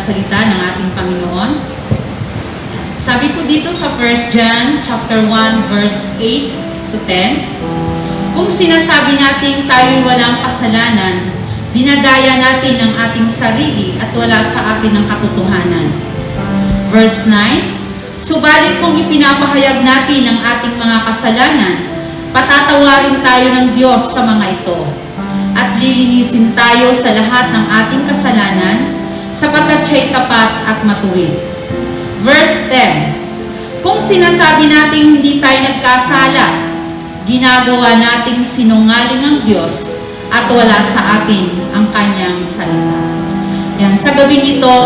salita ng ating Panginoon. Sabi po dito sa 1 John chapter 1 verse 8 to 10, kung sinasabi natin tayo'y walang kasalanan, dinadaya natin ang ating sarili at wala sa atin ang katotohanan. Verse 9, subalit kung ipinapahayag natin ang ating mga kasalanan, patatawarin tayo ng Diyos sa mga ito at lilinisin tayo sa lahat ng ating kasalanan sapagkat siya'y tapat at matuwid. Verse 10, kung sinasabi natin hindi tayo nagkasala, ginagawa nating sinungaling ang Diyos at wala sa atin ang kanyang salita. Yan, sa gabing ito,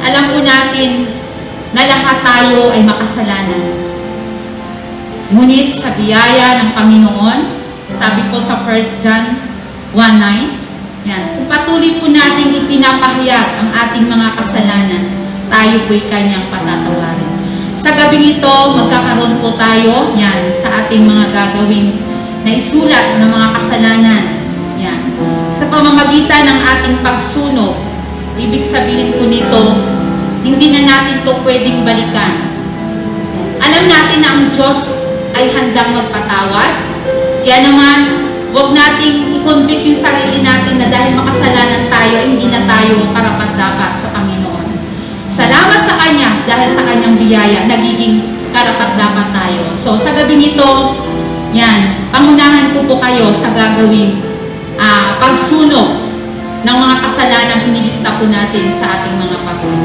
alam po natin na lahat tayo ay makasalanan. Ngunit sa biyaya ng Panginoon, sabi po sa 1 John 1:9, yan, kung patuloy po natin ipinapahayag ang ating mga kasalanan, tayo po'y kanyang patatawarin. Sa gabing ito, magkakaroon po tayo yan, sa ating mga gagawing na isulat ng mga kasalanan. Yan. Sa pamamagitan ng ating pagsunog, ibig sabihin po nito, hindi na natin to pwedeng balikan. Alam natin na ang Diyos ay handang magpatawad. Kaya naman, huwag nating i-convict yung sarili natin na dahil makasalanan tayo, hindi na tayo karapat-dapat sa Panginoon. Salamat sa Kanya dahil sa Kanyang biyaya, nagiging karapat-dapat tayo. So, sa gabing ito, yan, pangunahan ko po kayo sa gagawing pagsunog ng mga kasalanang inilista po natin sa ating mga papel.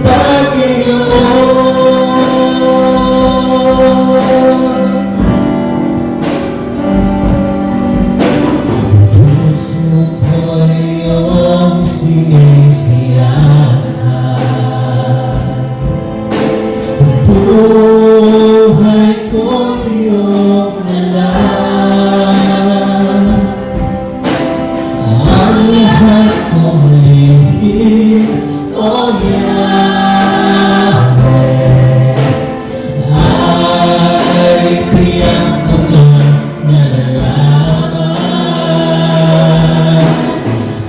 Pag oh Yahweh, ay tiyak mo na nalalaman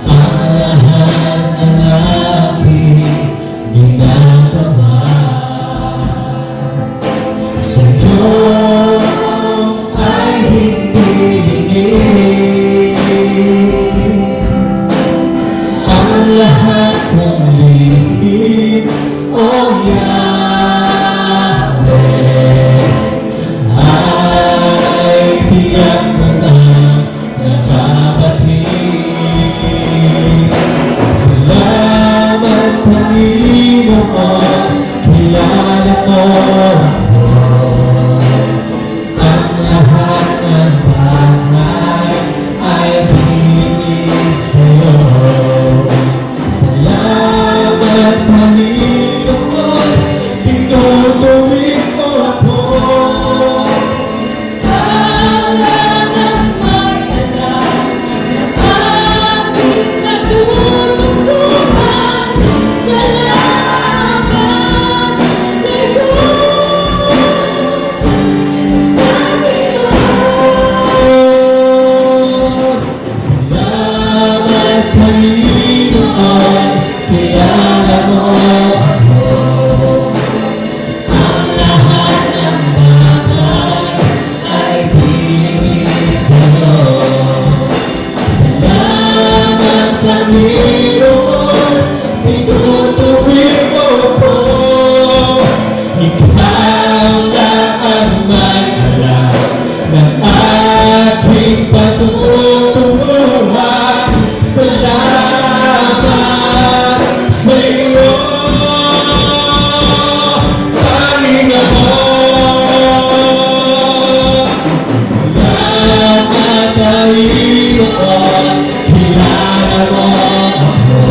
ang lahat ng aking ginagawa. Sa'yo ay hindi dinig ang lahat ng lihim, oh Yahweh, ay tiyak mo na nababatid. Salamat Panginoon, kilala mo ako. Ang lahat ng bagay ay binigay sa'yo. Salamat Panginoon, tinutuwid mo ako. Para nang may alam na aking natutulungan. Salamat sa'yo, Salamat Panginoon, kilala mo ako. Ang lahat ng bagay ay binigay sa'yo. Salamat Panginoon, tinutuwid mo ako. Ikaw lang ang may alam ng aking patutunguhan. Salamat sa'yo, Panginoon. Salamat Panginoon, kilala mo ako.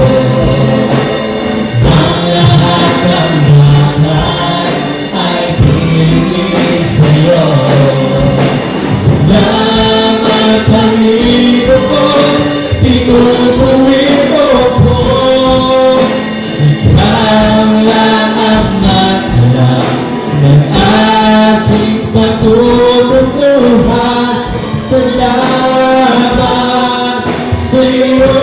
Ang lahat ng bagay ay binigay sa'yo. Salamat Panginoon, tinutuwid mo ako. Ikaw lang ang nag-alam ng aking patutunguhan. Salamat sa'yo,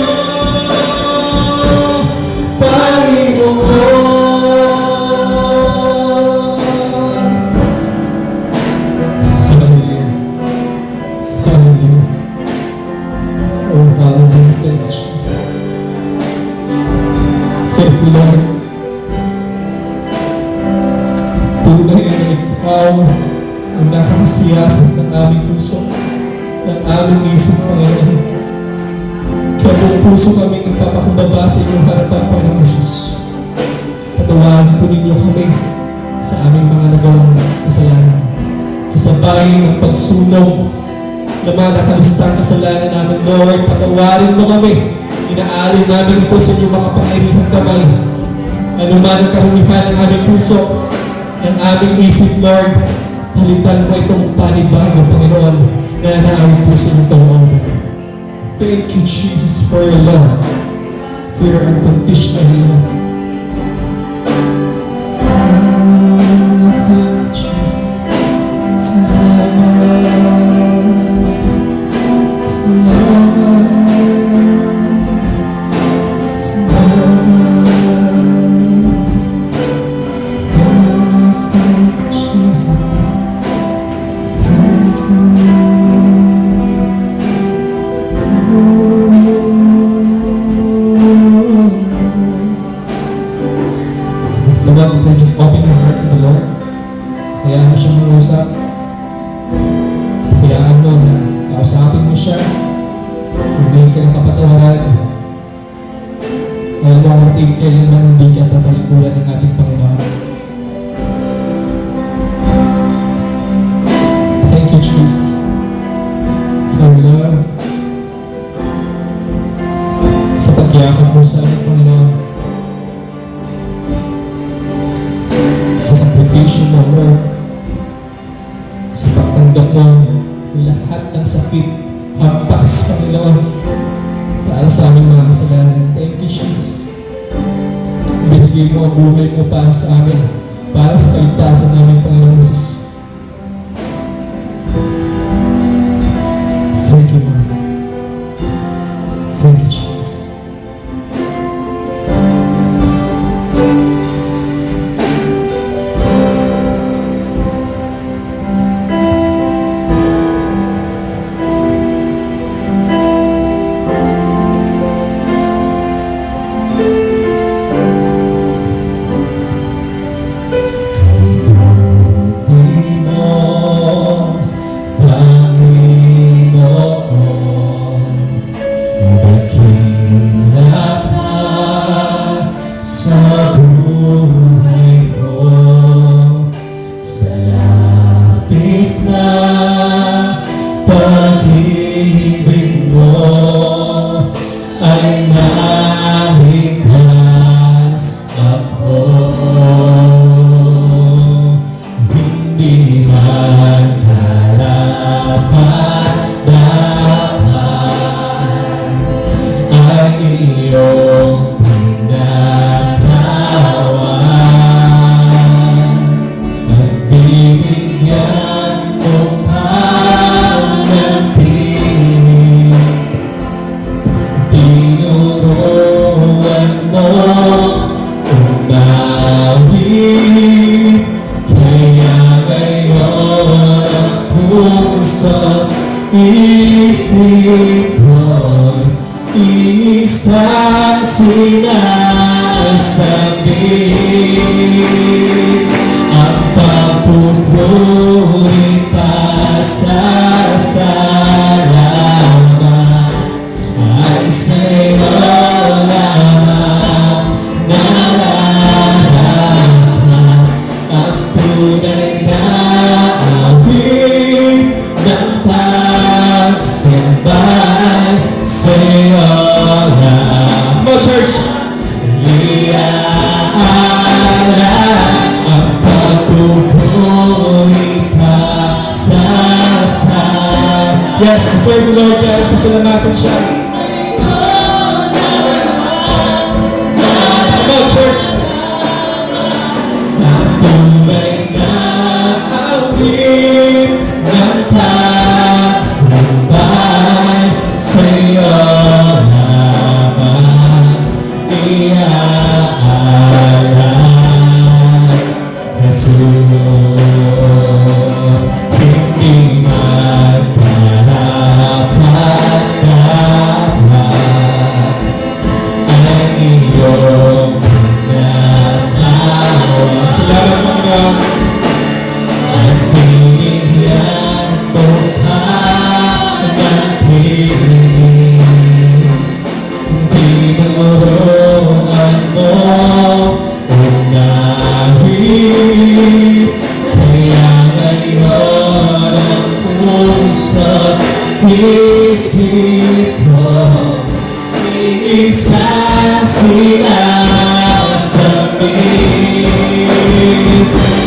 Panginoon. Hallelujah. Hallelujah. Oh, hallelujah. Thank you, Jesus. Thank you, Lord. Tunay na ikaw ang nakakasiyasat ng aming puso, ng aming isip, Panginoon. Kaya buong puso kami nagpapakumbaba sa inyong harapan, Panginoon Jesus. Patawarin po ninyo kami sa aming mga nagawang kasalanan. Kasabay ng pagsunog na mga nakalistang kasalanan namin, Lord, patawarin mo kami. Inaalin namin ito sa inyong mga pangyarihang kamay. Ano man ang karumihan ng aming puso, ng aming isip, Lord, palitan mo itong panibago, Panginoon, na naaming puso nitong oras. Thank you, Jesus, for your love, for your unconditional love. Thank you, Jesus. Salamat. Salamat. Just open your heart to the Lord. Hayaan mo siyang mangusap. Hayaan mo na kausapin mo siya. Huwag ka ng kapatawaran. Alam mo ang ating kailanman hindi ka tatalikuran ng ating Panginoon. Thank you, Jesus, for love. Sa pagyakap mo sa ating Panginoon. Sa sakripisyo mo, Lord. Sa pagtanggap mo lahat ng sakit, hampas, Panginoon, para sa aming mga kasalanan. Thank you, Jesus. binigay mo ang buhay mo para sa amin, para sa kaligtasan namin, Panginoon Jesus. Thank you, Lord. Thank you, Jesus. Di mo, Panginoon, dakila ka sa buhay ko, sa labis na pag-ibig mo ay naligtas ako. Hindi man karapat-dapat ang iyong pinagawa at binigyan mo pa ng tinig. Tinuruan mo umawit, kaya ngayon ang puso't isip ko'y isang sinasabi. Ang pagpupuri pasasalamat ay sa'yo lamang nararapat. Ang tunay na awit ng pagsambay sa'yo lamang. Mo, church! Iaalala ang pagpupuri pasasalamat. Yes, deserve the Lord, kaya pasalamatan siya. Come on, church! Ang tunay na awit ng pagsambay sa'yo lamang iaalay, Jesus. Hindi magkarapat-dapat ang iyong pinagawa. Salamat, Panginoon. At binigyan mo pa ng tinig. Tinuruan mo umawit, kaya ngayon ang puso't isip ko isang sinasabi.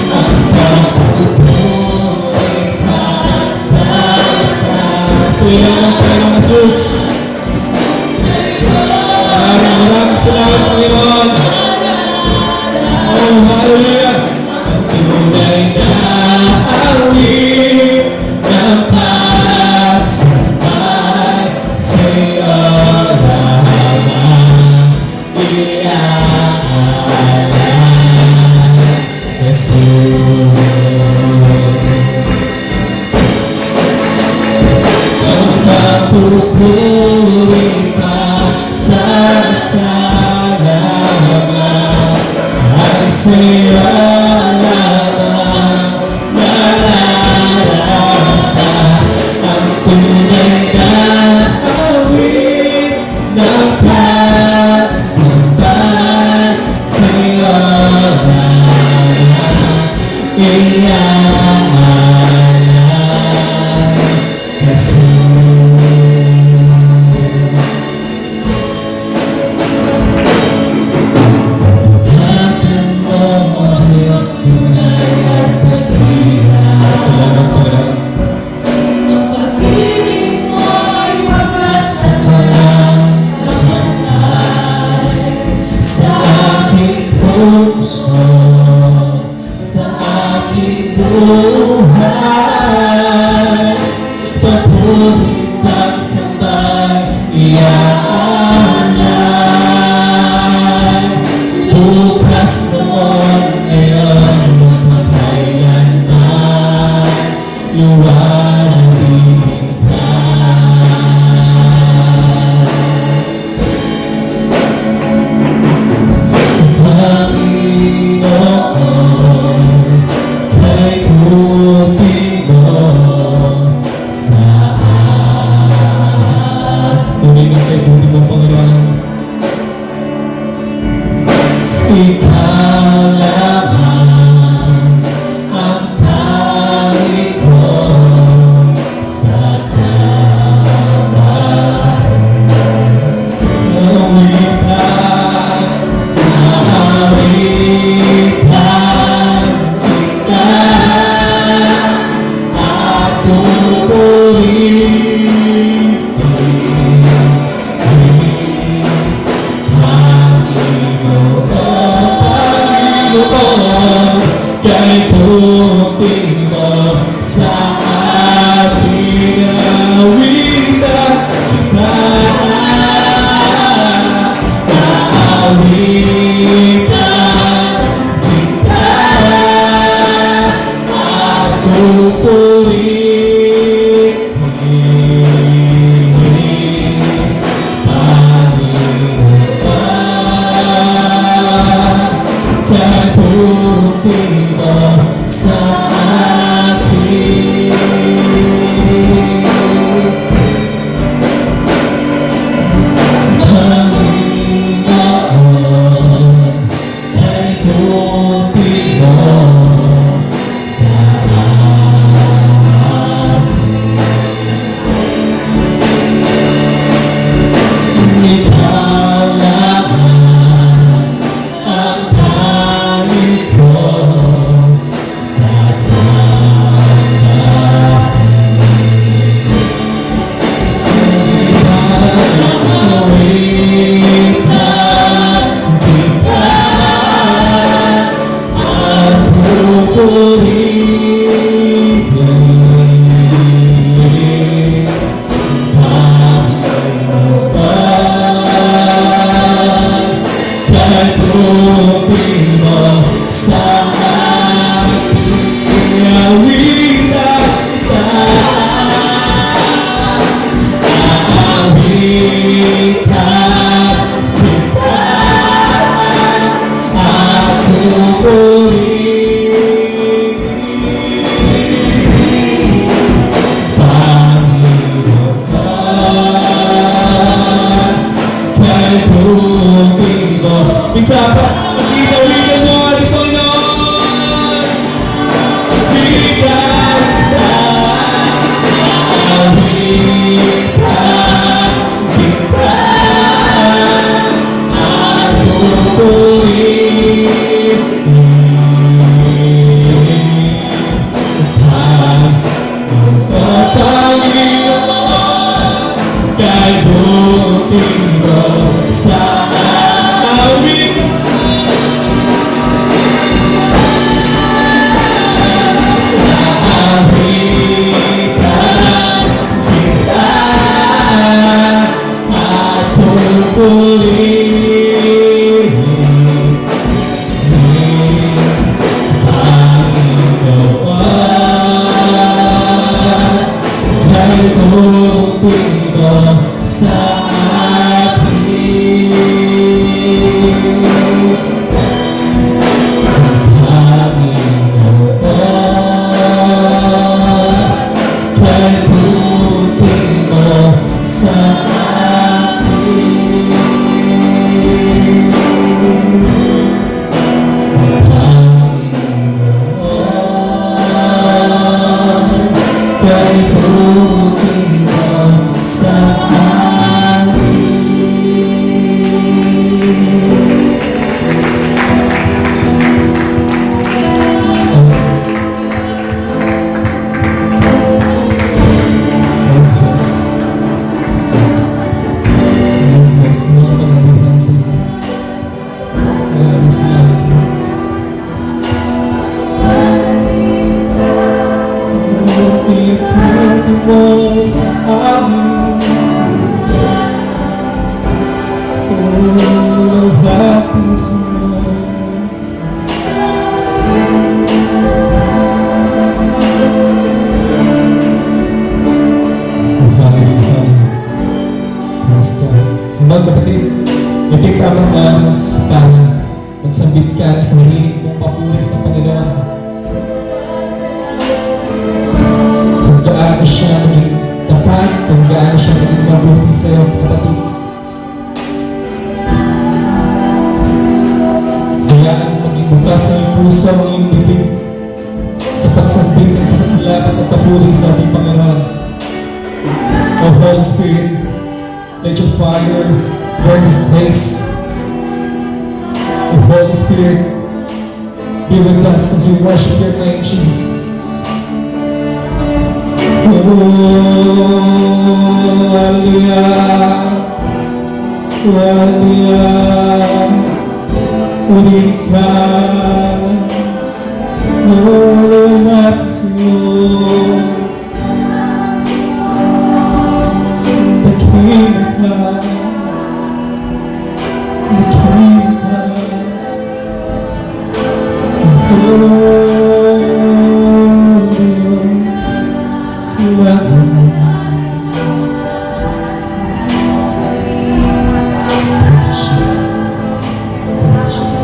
Ang pagpupuri pasasalamat sa'yo lamang, Panginoon Jesus. Maraming salamat, Panginoon. Oh, hallelujah. Ang tunay na awit ng pagsambay sa'yo lamang iaalay, Jesus. Ang pagpupuri pasasalamat ay sa'yo lamang nararapat. Ang tunay na awit ng pagsambay sa'yo lamang iaalay, Jesus. Kabutatan mo buhay, papulit pagsambay, iaalay. Bukas noon, ngayon, magpakailanman, iwanagin ka. Panginoon, kay buti mo sa akin. Tumingin kay buti mo, Panginoon. Ikaw lamang ang tanging kong sasamahan. Awitan kita at pupurihin, Panginoon, kay buti mo sa akin. Awitan kita, awitan kita at pupurihin, Panginoon, kay buti mo sa akin. Panginoon, kay buti mo sa akin. Ikaw lamang ang tanging kong sasamahan. Awitan kita at pupurihin, Panginoon, kay buti mo sa akin. Awitan kita, awitan kita at pupurihin, Panginoon, kay buti mo. Minsan pa, mag-itawigan mo ang ating Panginoon. Awitan kita, awitan kita at pupurihin, Panginoon, kay buti mo sa awitan. Magsambit ka ng sarili mong papuri sa Panginoon. Kung gaano siya naging tapat, kung gaano siya naging mabuti sa iyo, kapatid. Hayaan mo maging bukas sa iyong puso, ang iyong bibig sa pagsambit ng pasasalamat at papuri sa ating Panginoon. O Holy Spirit, let your fire burn this place. O Holy Spirit, be with us as we worship your name, Jesus. Oh, hallelujah. Hallelujah. Purihin ka. Oh, lahat sa iyo. Dakila ka. Dakila ka. Oh, salamat. Precious. Precious.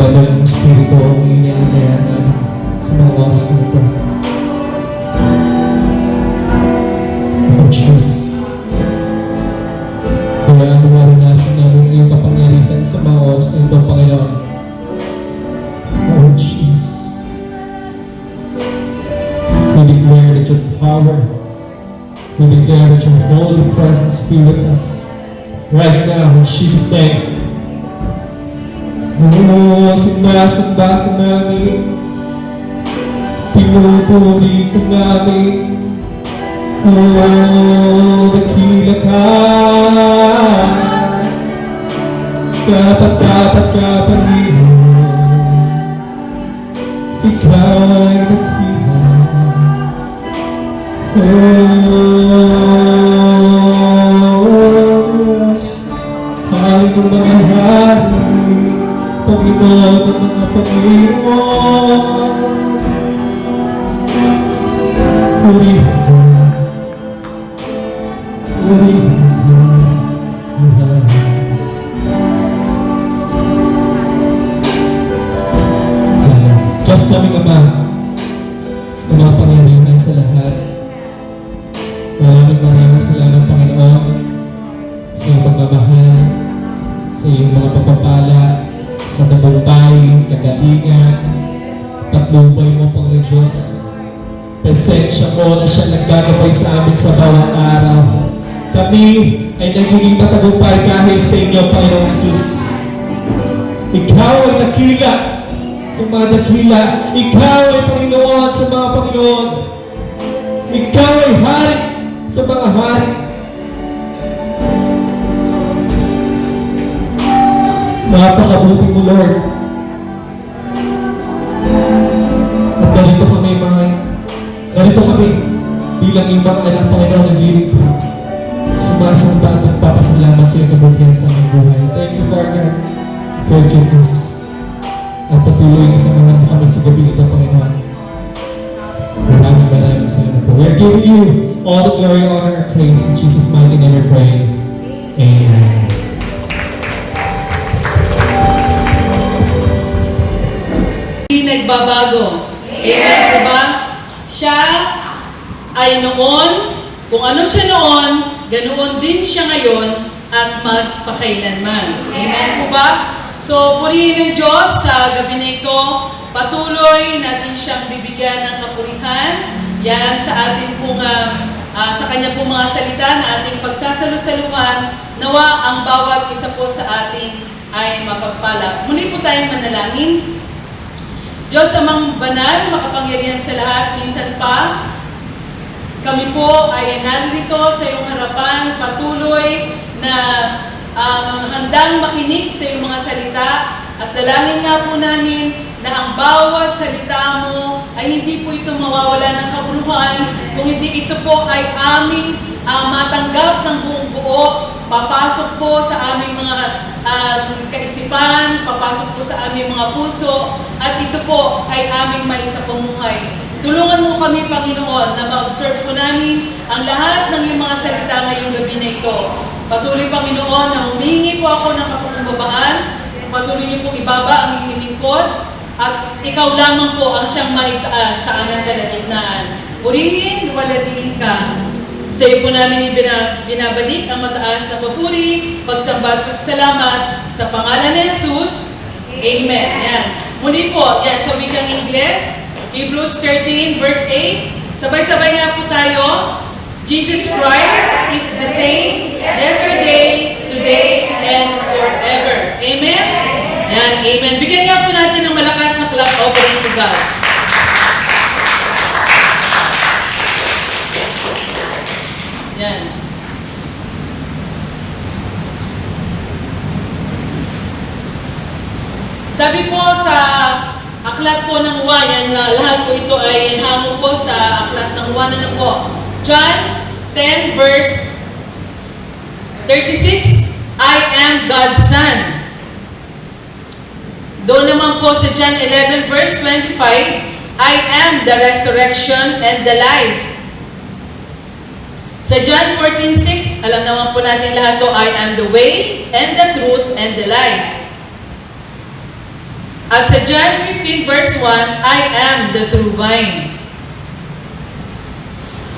Banal ng Espiritu ang iniaalaya namin sa mga oras na ito. Oh Jesus, kaya ano maranasan namin ang iyong kapangyarihan sa mga oras na ito, Panginoon. Oh Jesus, we declare that your power, we declare that your holy presence be with us right now in Jesus' name. Oh, sinasamba ka namin, pinupuri ka namin. Oh, dakila ka, dapat ka Panginoon. Ikaw ay dakila. Oh, Diyos, hari ng mga hari, Panginoon ng mga Panginoon. Purihin ka, purihin ka, Tuhan. Diyos naming Ama, umapangyarihan sa lahat. Maraming salamat, Panginoon, sa iyong pagmamahal, sa iyong mga pagpapala, sa tagumpay, kagalingan, patnubay mo, Panginoon Diyos. Presensya mo na siya naggagabay sa amin sa bawat araw. Kami ay nagiging matagumpay dahil sa inyo, Panginoon Jesus. Ikaw ay dakila sa mga dakila. Ikaw ay Panginoon sa mga Panginoon. Ikaw ay hari sa mga hari. Napakabuti mo, Lord. At narito kami bilang ibang anak, Panginoon, nagiling ko. Sumasamba at nagpapasalamat sa iyong kabutihan sa aming buhay. Thank you, Lord God, for your goodness. At patuloy sa mga mo kami sa gabi ito, Panginoon. Maraming salamat po. We are giving you all the glory, honor, and praise. In Jesus' mighty name we pray. Amen. Hindi nagbabago. Amen po ba? Siya ay noon, kung ano siya noon, ganoon din siya ngayon at magpakailanman. Amen po ba? So, purihin ng Diyos sa gabi na ito. Patuloy natin siyang bibigyan ng kapurihan. Yan sa ating pong, sa kanya pong mga salita na ating pagsasalusaluhan. Nawa ang bawat isa po sa ating ay mapagpala. Muli po tayong manalangin. Diyos amang banal, makapangyarihan sa lahat, minsan pa, kami po ay naririto sa iyong harapan, patuloy na handang makinig sa iyong mga salita, at dalangin nga po namin na ang bawat salita mo ay hindi po ito mawawala ng kabuluhan, kung hindi ito po ay aming matanggap ng buong buo papasok po sa aming mga kaisipan, papasok po sa aming mga puso, at ito po ay aming maisapamuhay. Tulungan mo kami, Panginoon, na ma-observe po namin ang lahat ng iyong mga salita ngayong gabi na ito. Patuloy, Panginoon, na humingi po ako ng kapakumbabaan. Patuloy niyo pong ibaba ang inyong lingkod at ikaw lamang po ang siyang maitaas sa aming kalagitnaan. Purihin, luwalhatiin ka. Sa iyo po namin binabalik ang mataas na papuri, pagsamba at pasasalamat sa pangalan ni Jesus. Amen. Yan. Muli po, yan sa wikang Ingles, Hebrews 13 verse 8. Sabay-sabay nga po tayo. Jesus Christ is the same yesterday, today, and forever. Amen? Yan, amen. Bigyan nga po natin ng malakas na clap offering si God. Yan. Sabi po sa aklat po ng Juan, yan, lahat po ito ay hango po sa aklat ng Juan. Ano po? John 10 verse 36, I am God's Son. Doon naman po sa John 11 verse 25, I am the resurrection and the life. Sa John 14:6, alam naman po natin lahat to, I am the way and the truth and the life. At sa John 15 verse 1, I am the true vine.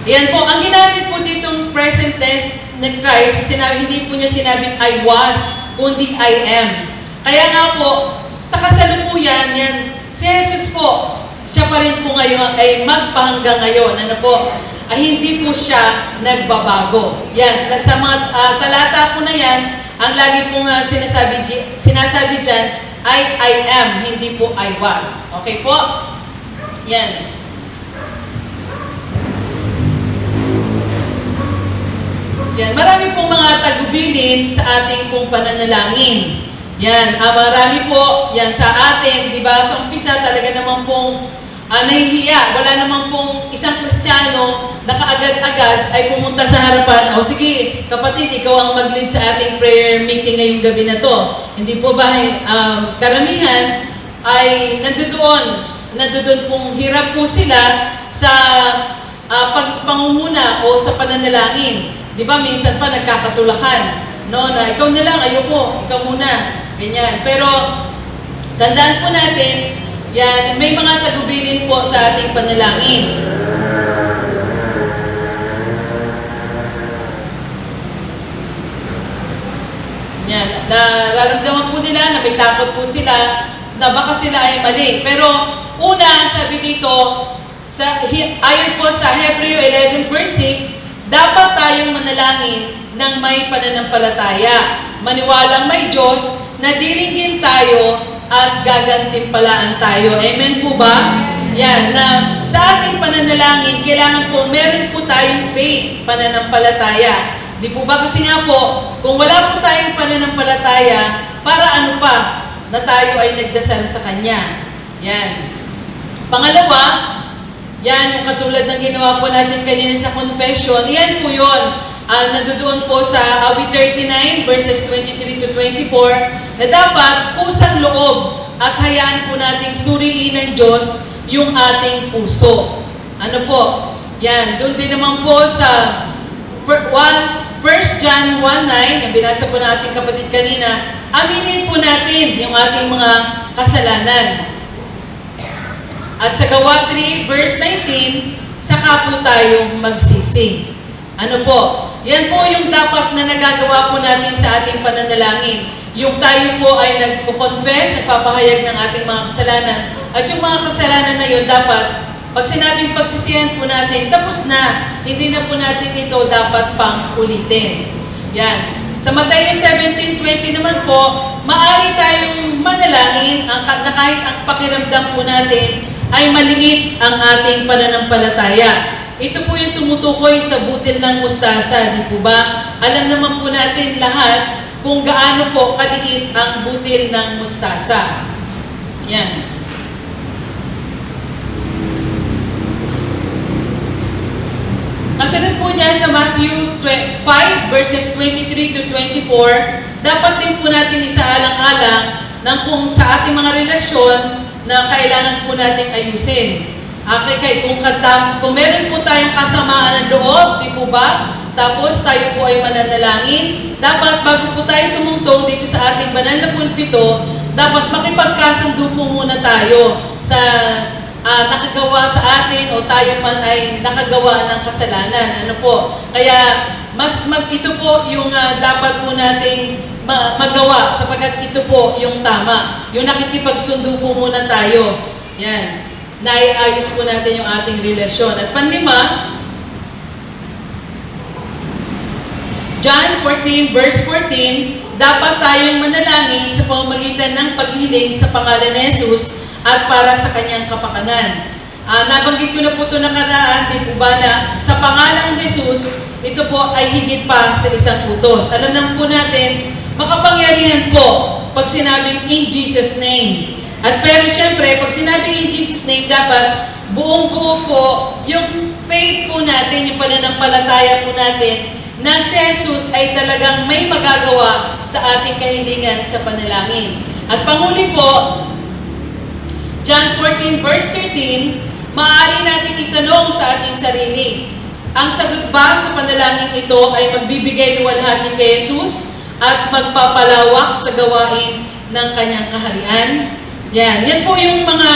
Yan po, ang ginamit po ditong present tense ni Christ, hindi po niya sinabing I was, kundi I am. Kaya nga po, sa kasalukuyan, yan, si Jesus po, siya pa rin po ngayon ay magpahanggang ngayon. Ano po? Ay hindi po siya nagbabago. Yan, sa mga talata po na yan, ang lagi pong sinasabi dyan, I am, hindi po I was. Okay po? Yan. Yan, marami pong mga tagubilin sa ating pong pananalangin. Yan, marami po yan sa atin, di ba? Sa umpisa talaga naman pong nahihiya. Wala naman pong isang Kristiyano na kaagad-agad ay pumunta sa harapan, o sige, kapatid, ikaw ang mag-lead sa ating prayer meeting ngayong gabi na to. Hindi po ba karamihan ay nandoon pong hirap po sila sa pangunguna o sa pananalangin. Di ba, minsan pa nagkakatulakan, no, na ikaw na lang, ayoko, ikaw muna, ganyan. Pero, tandaan po natin, yan, may mga tagubilin po sa ating panalangin. Yan, nararamdaman po nila na may takot po sila, na baka sila ay mali. Pero, una, sabi dito, ayon po sa Hebreo 11 verse 6, dapat tayong manalangin ng may pananampalataya. Maniwalang may Diyos na diringgin tayo at gagantimpalaan tayo. Amen po ba? Yan, na sa ating pananalangin, kailangan po meron po tayong faith, pananampalataya. Di po ba kasi nga po, kung wala po tayong pananampalataya, para ano pa na tayo ay nagdasal sa Kanya? Yan. Pangalawa, yan, yung katulad ng ginawa po natin kanina sa confession, yan po yun. Nandoon po sa Awit 39 verses 23 to 24 na dapat kusang loob at hayaan po nating suriin ng Diyos yung ating puso. Ano po? Yan, doon din naman po sa 1 John 1:9, yung binasa po natin kapatid kanina, aminin po natin yung ating mga kasalanan. At sa Gawa 3 verse 19, saka po tayong magsisi. Ano po? Yan po yung dapat na nagagawa po natin sa ating pananalangin. Yung tayo po ay nagpo-confess, nagpapahayag ng ating mga kasalanan. At yung mga kasalanan na yun, dapat, pag sinabing pagsisihan po natin, tapos na. Hindi na po natin ito dapat pang ulitin. Yan. Sa Mateo 17:20 naman po, maaari tayong manalangin na kahit ang pakiramdam po natin ay maliit ang ating pananampalataya. Ito po yung tumutukoy sa butil ng mustasa, di po ba? Alam naman po natin lahat kung gaano po kaliit ang butil ng mustasa. Yan. Kasunod po niya sa Matthew 5 verses 23 to 24, dapat din po natin isaalang-alang ng kung sa ating mga relasyon na kailangan po nating ayusin. Kung meron po tayong kasamaan ng loob, di po ba? Tapos tayo po ay mananalangin. Dapat bago po tayo tumungtong dito sa ating banal na pulpito, dapat makipagkasundo po muna tayo sa nakagawa sa atin o tayo man ay nakagawa ng kasalanan. Ano po? Kaya ito po yung dapat po nating magawa sapagkat ito po yung tama. Yung nakikipagsundo po muna tayo. Yan. Naiayos po natin yung ating relasyon. At panlima, John 14 verse 14, dapat tayong manalangin sa pamamagitan ng paghiling sa pangalan ni Jesus at para sa kanyang kapakanan. Nabanggit ko na po ito nakaraan, di po ba na sa pangalan ni Jesus, ito po ay higit pa sa isang utos. Alam naman po natin, makapangyarihan po pag sinabing in Jesus' name. At pero syempre, pag sinabing in Jesus' name, dapat buong-buo po yung faith po natin, yung pananampalataya po natin, na si Jesus ay talagang may magagawa sa ating kahilingan sa panalangin. At panghuli po, John 14 verse 13, maaari natin itanong sa ating sarili, ang sagot ba sa panalangin ito ay magbibigay luwalhati kay Jesus at magpapalawak sa gawain ng kanyang kaharian? Yan po yung mga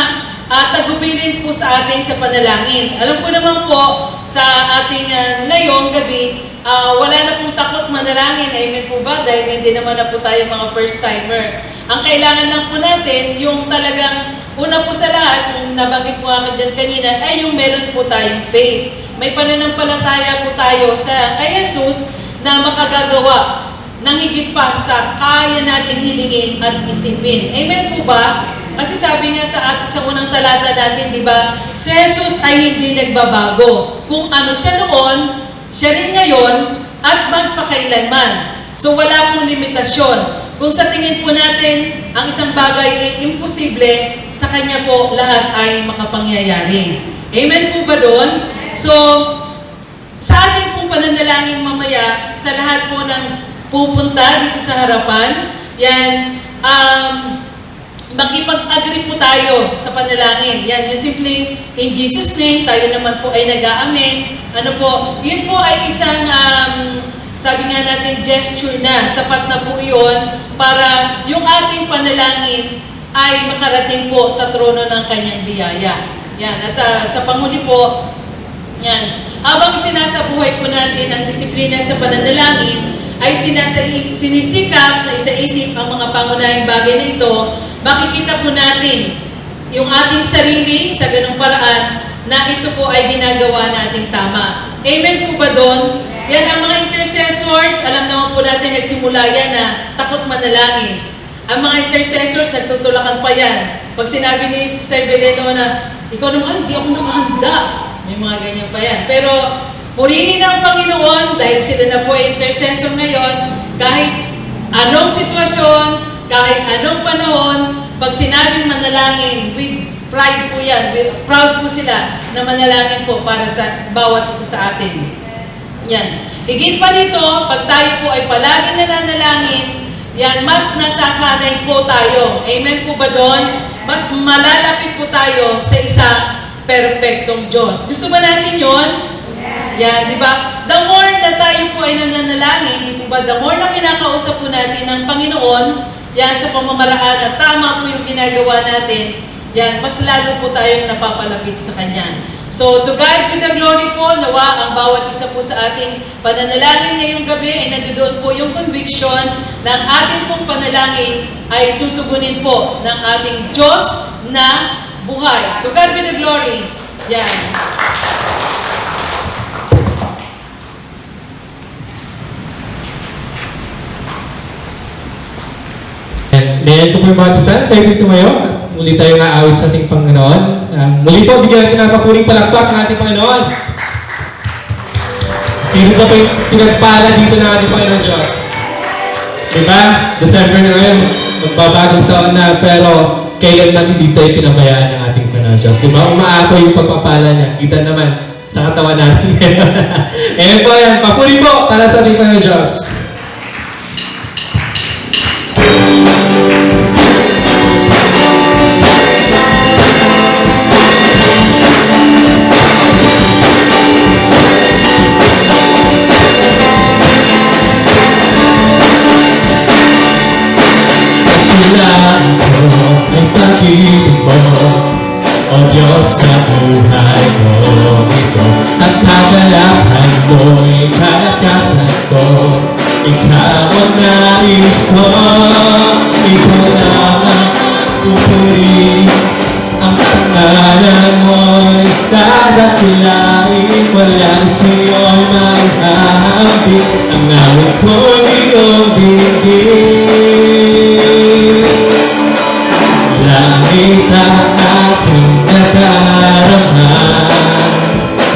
tagubilin po sa atin sa panalangin. Alam ko naman po sa ating ngayong gabi, wala na pong takot manalangin. Amen po ba? Dahil hindi naman na po tayo mga first timer. Ang kailangan lang po natin, yung talagang una po sa lahat, yung nabanggit ko nga dyan kanina, ay yung meron po tayong faith. May pananampalataya po tayo kay Jesus na makagagawa ng higit pa sa kaya nating hilingin at isipin. Amen po ba? Kasi sabi nga sa unang talata natin, di ba, si Jesus ay hindi nagbabago. Kung ano siya noon, siya rin ngayon, at magpakailanman. So wala pong limitasyon. Kung sa tingin po natin, ang isang bagay ay imposible, sa Kanya po lahat ay makapangyayari. Amen po ba doon? So, sa ating pong pananalangin mamaya, sa lahat po ng pupunta dito sa harapan, yan, makipag-agree po tayo sa panalangin. Yan, yung simpleng in Jesus' name, tayo naman po ay nag-aamen. Ano po, yun po ay isang, sabi nga natin, gesture na. Sapat na po yun para yung ating panalangin ay makarating po sa trono ng kanyang biyaya. Yan, at sa panghuli po, yan, habang sinasabuhay po natin ang disiplina sa pananalangin, ay sinisikap na isaisip ang mga pangunahing bagay na ito, makikita po natin yung ating sarili sa ganung paraan na ito po ay ginagawa nating tama. Amen po ba doon? Yan ang mga intercessors, alam naman po natin nagsimula yan na takot manalangin. Ang mga intercessors, nagtutulakan pa yan. Pag sinabi ni Sister Beleno na, ikaw naman, hindi ako nakahanda. May mga ganyan pa yan. Pero, purihin ang Panginoon dahil sila na po ay intercessor ngayon, kahit anong sitwasyon, kahit anong panahon, pag sinabing manalangin, with pride po yan, proud po sila na manalangin po para sa bawat isa sa atin. Yan. Higit pa nito, pag tayo po ay palaging nananalangin, yan, mas nasasanay po tayo. Amen po ba doon? Mas malalapit po tayo sa isang perfectong Diyos. Gusto ba natin yon? Yan, di ba? The more na tayo po ay nananalangin, di po ba, the more na kinakausap po natin ng Panginoon, yan, sa pamamaraan at tama po yung ginagawa natin, yan, mas lalo po tayong napapalapit sa Kanya. So, to God be the glory po, nawa ang bawat isa po sa ating pananalangin ngayong gabi ay nandoon po yung conviction ng ating pong panalangin ay tutugunin po ng ating Diyos na buhay. To God be the glory. Yan. Ngayon ko po yung mga dasal, tayo po tumayo. Muli tayo naawit sa ating Panginoon. Muli po, bigyan natin ng papuling palakpak ng ating Panginoon. Sino ba po yung pinagpala dito ng ating Panginoon Diyos? Diba? December na ngayon, magbabagong taon na, pero kailan natin dito ay pinabayaan ng ating Panginoon Diyos. Diba? Umaato yung pagpapala niya. Kita naman, sa katawan natin ngayon. Ayan po yan. Papuri po para sa ating Panginoon Diyos. Kailangan ko ang pag-ibig mo, O Diyos sa buhay ko ito. Ang kagalakan mo'y kalakasan ko, Ikaw ang nais ko. Ikaw lamang pupuri, ang pangalan mo'y dadakilain. Walang sa'yo'y may hahampi, ang awit ko'y iyong bigin. Langit ang aking nadarama,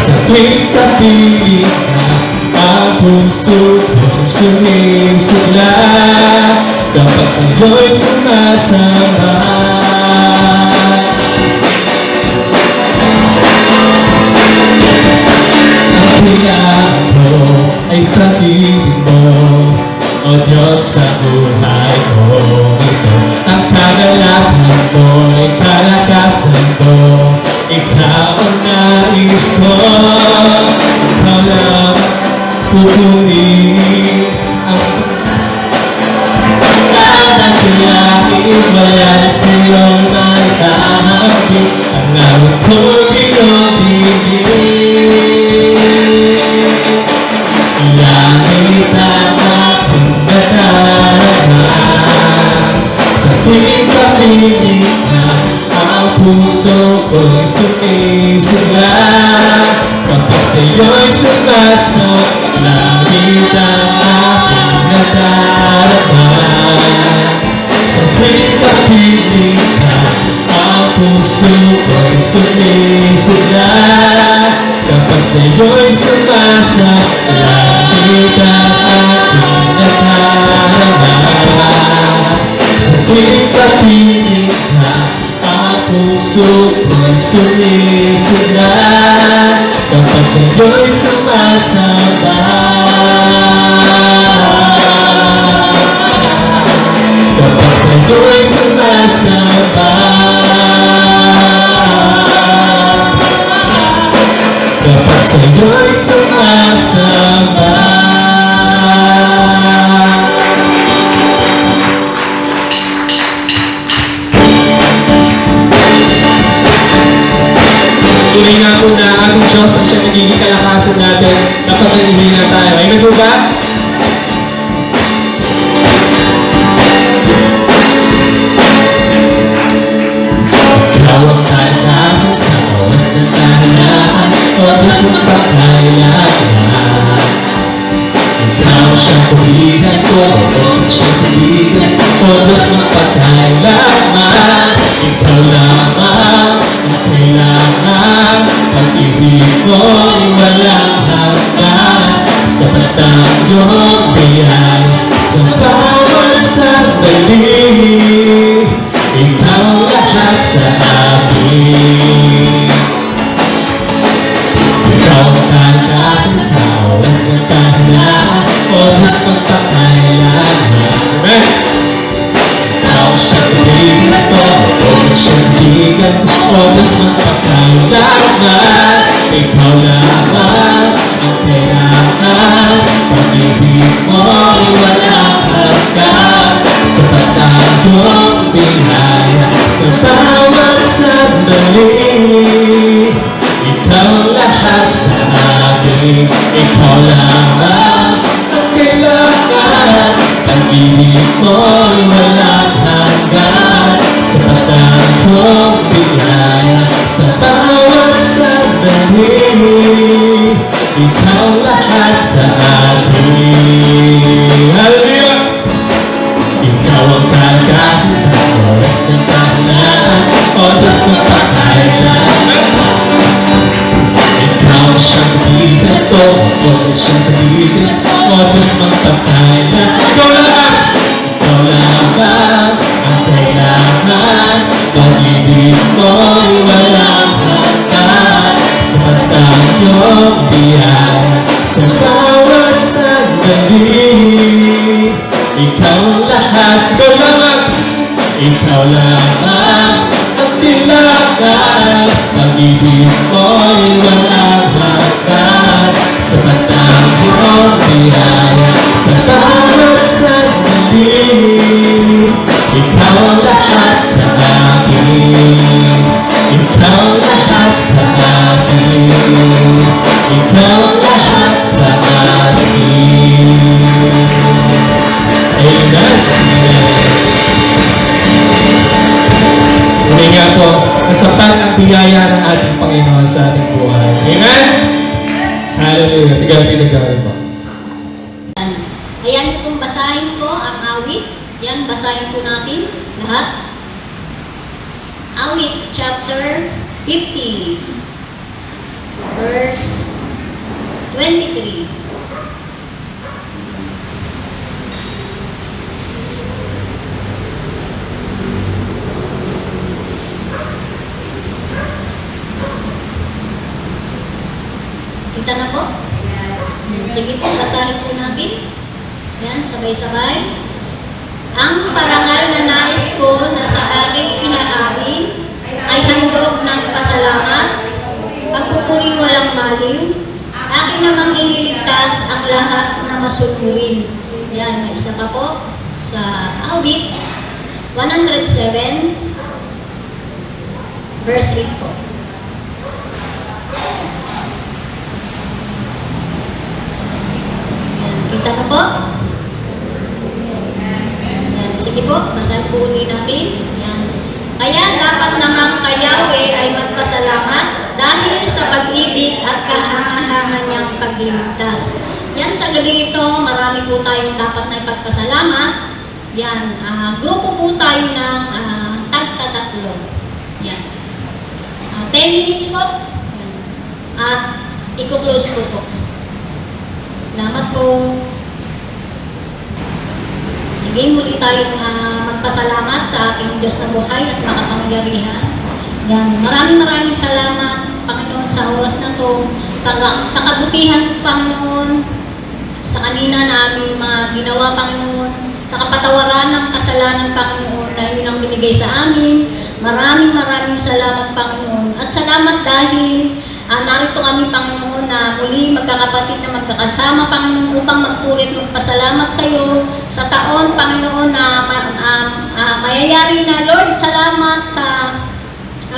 sa tuwing kapiling na ang puso ko'y sumisigla, kapag sa'yo'y sumasama. Ang kailangan ko ay pag-ibig mo, O Diyos sa buhay ko ito. Ang kagalakan mo'y kalakasan ko, Ikaw ang nais ko. Ikaw lang pupuri, ang dadakilain. Wala sa'yo'y may hahampi, ang awit ko'y iyong bigin. Langit ang aking nadarama, sa tuwing kapiling na ang puso ko'y sumisigla, kapag sa'yo'y sumasama. Langit ang aking nadarama, sa tuwing kapiling na ang puso ko'y sumisigla, kapag sa'yo'y sumasama. Langit ang aking nadarama, sa tuwing kapiling na ang puso ko'y sumisigla, kapag sa'yo'y sumasama. Kapag sa'yo'y sumasama. Kapag sa'yo'y sumasama. Tunay nga po na ating Diyos ang siyang nagiging kalakasan natin kapag nanghihina tayo. Amen po ba? Ikaw ang kalakasan sa oras ng kahinaan, O Diyos ang pagkailangan. Ikaw siyang tuwigan ko, O siyang sabigan, O Diyos ang pagkailangan. Ikaw lamang ang kailangan, pag-ibig mo'y walang hanggan, sapat ang iyong biyaya sa bawat sandali. Ikaw lahat sa akin. Ikaw ang kalakasan sa oras ng kahinaan, O Diyos magpakailangan. Amen! Ikaw siyang tuwigan ko, O siyang sabigan, O Diyos magpakailangan. Ikaw lamang ang kailangan, pag-ibig mo'y walang hanggan, sapat ang iyong biyaya sa bawat sandali. Ikaw lahat sa akin, ikaw lamang ang kailangan, pag-ibig mo'y walang hanggan, sapat ang iyong biyaya sa bawat sandali. Ikaw lahat sa akin. Hallelujah! Ikaw ang kalakasan sa oras ng kahinaan, O Diyos ng pagkailangan. Ikaw siyang tuwigan ko, O siyang sabigan, O Diyos magpakailangan. Ikaw lamang ang kailangan, pag-ibig mo'y walang hanggan, sapat ang iyong ikaw lamang ang tilagan. Pag-ibig mo'y walang hanggan, sapat ang iyong biyaya sa bawat sandali. Ikaw ang lahat sa akin, ikaw ang lahat sa akin, ikaw ang lahat sa akin. Amen. Muli nga po, nasapat ang biyaya ng ating Panginoon sa ating buhay. Amen? Hallelujah. Tigapi na gawin po. Ayan kung basahin ko ang awit. Yan, basahin po natin lahat. Awit chapter 50 verse 23. Kita na po? Sige po, basahin po natin. Yan, sabay-sabay. Ang parangal na nais ko na sa aking ihahain ay handog ng pasalamat, pagpupuring walang maliw, akin namang ililigtas ang lahat na masunurin. Yan, may isa pa po sa awit 107 verse 8 po. Kita na po? Yan. Sige po, basahin po ulit natin. Yan. Kaya dapat namang kay Yahweh ay magpasalamat dahil sa pag-ibig at kahanga-hanga niyang pagliligtas. Yan, sa gabi ito, marami po tayong dapat na ipagpasalamat. Yan, grupo po tayo ng tagtatatlo. Yan. 10 minutes po. Yan. At i-close ko po. Salamat po. Sige, muli tayong magpasalamat sa ating Diyos na buhay at makapangyarihan. Yan, maraming salamat, Panginoon, sa oras na to, sa kabutihan, Panginoon, sa kanina namin mga ginawa, Panginoon, sa kapatawaran ng kasalanan, Panginoon, na yun ang binigay sa amin. Maraming salamat, Panginoon. At salamat dahil narito kami, Panginoon, na muli magkakapatid na magkakasama, Panginoon, upang magpurit magpasalamat sa iyo sa taon, Panginoon, na mayayari na. Lord, salamat sa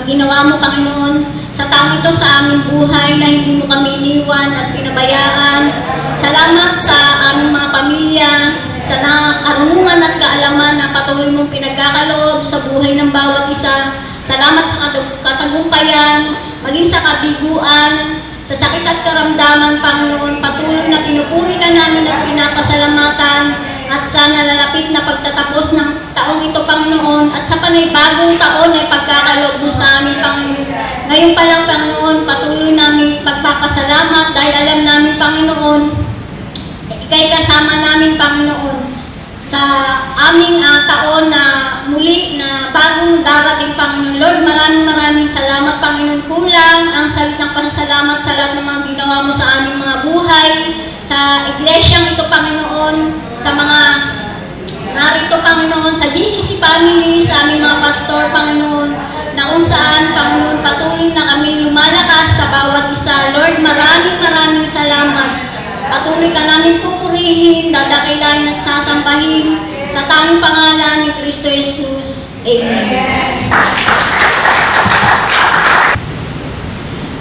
ginawa mo, Panginoon, sa taong ito sa aming buhay na hindi mo kami iniwan at pinabayaan. Salamat sa aming mga pamilya, sa karunungan at kaalaman na patuloy mong pinagkakaloob sa buhay ng bawat isa. Salamat sa katagumpayan, maging sa kabiguan, sa sakit at karamdaman, Panginoon, patuloy na pinupuri ka namin at pinapasalamatan, at sa nalalapit na pagtatapos ng taong ito, Panginoon, at sa panibagong taon ay pagkakaloob mo sa amin, Panginoon. Ngayon pa lang, Panginoon, patuloy namin pagpapasalamat dahil alam namin, Panginoon, ika'y kasama namin, Panginoon, sa aming taon na muli na bagong darating, Panginoon. Lord, maraming salamat, Panginoon. Kulang ang salit ng pasasalamat sa lahat ng mga ginawa mo sa aming mga buhay, sa iglesyang ito, Panginoon, sa mga narito, Panginoon, sa GCC family, sa aming mga pastor, Panginoon, na kung saan, Panginoon, patuloy na kami lumalakas sa bawat isa. Lord, maraming salamat. Patuloy ka namin pupurihin, dadakilain at sasambahin sa tanging pangalan ni Kristo Jesus. Amen.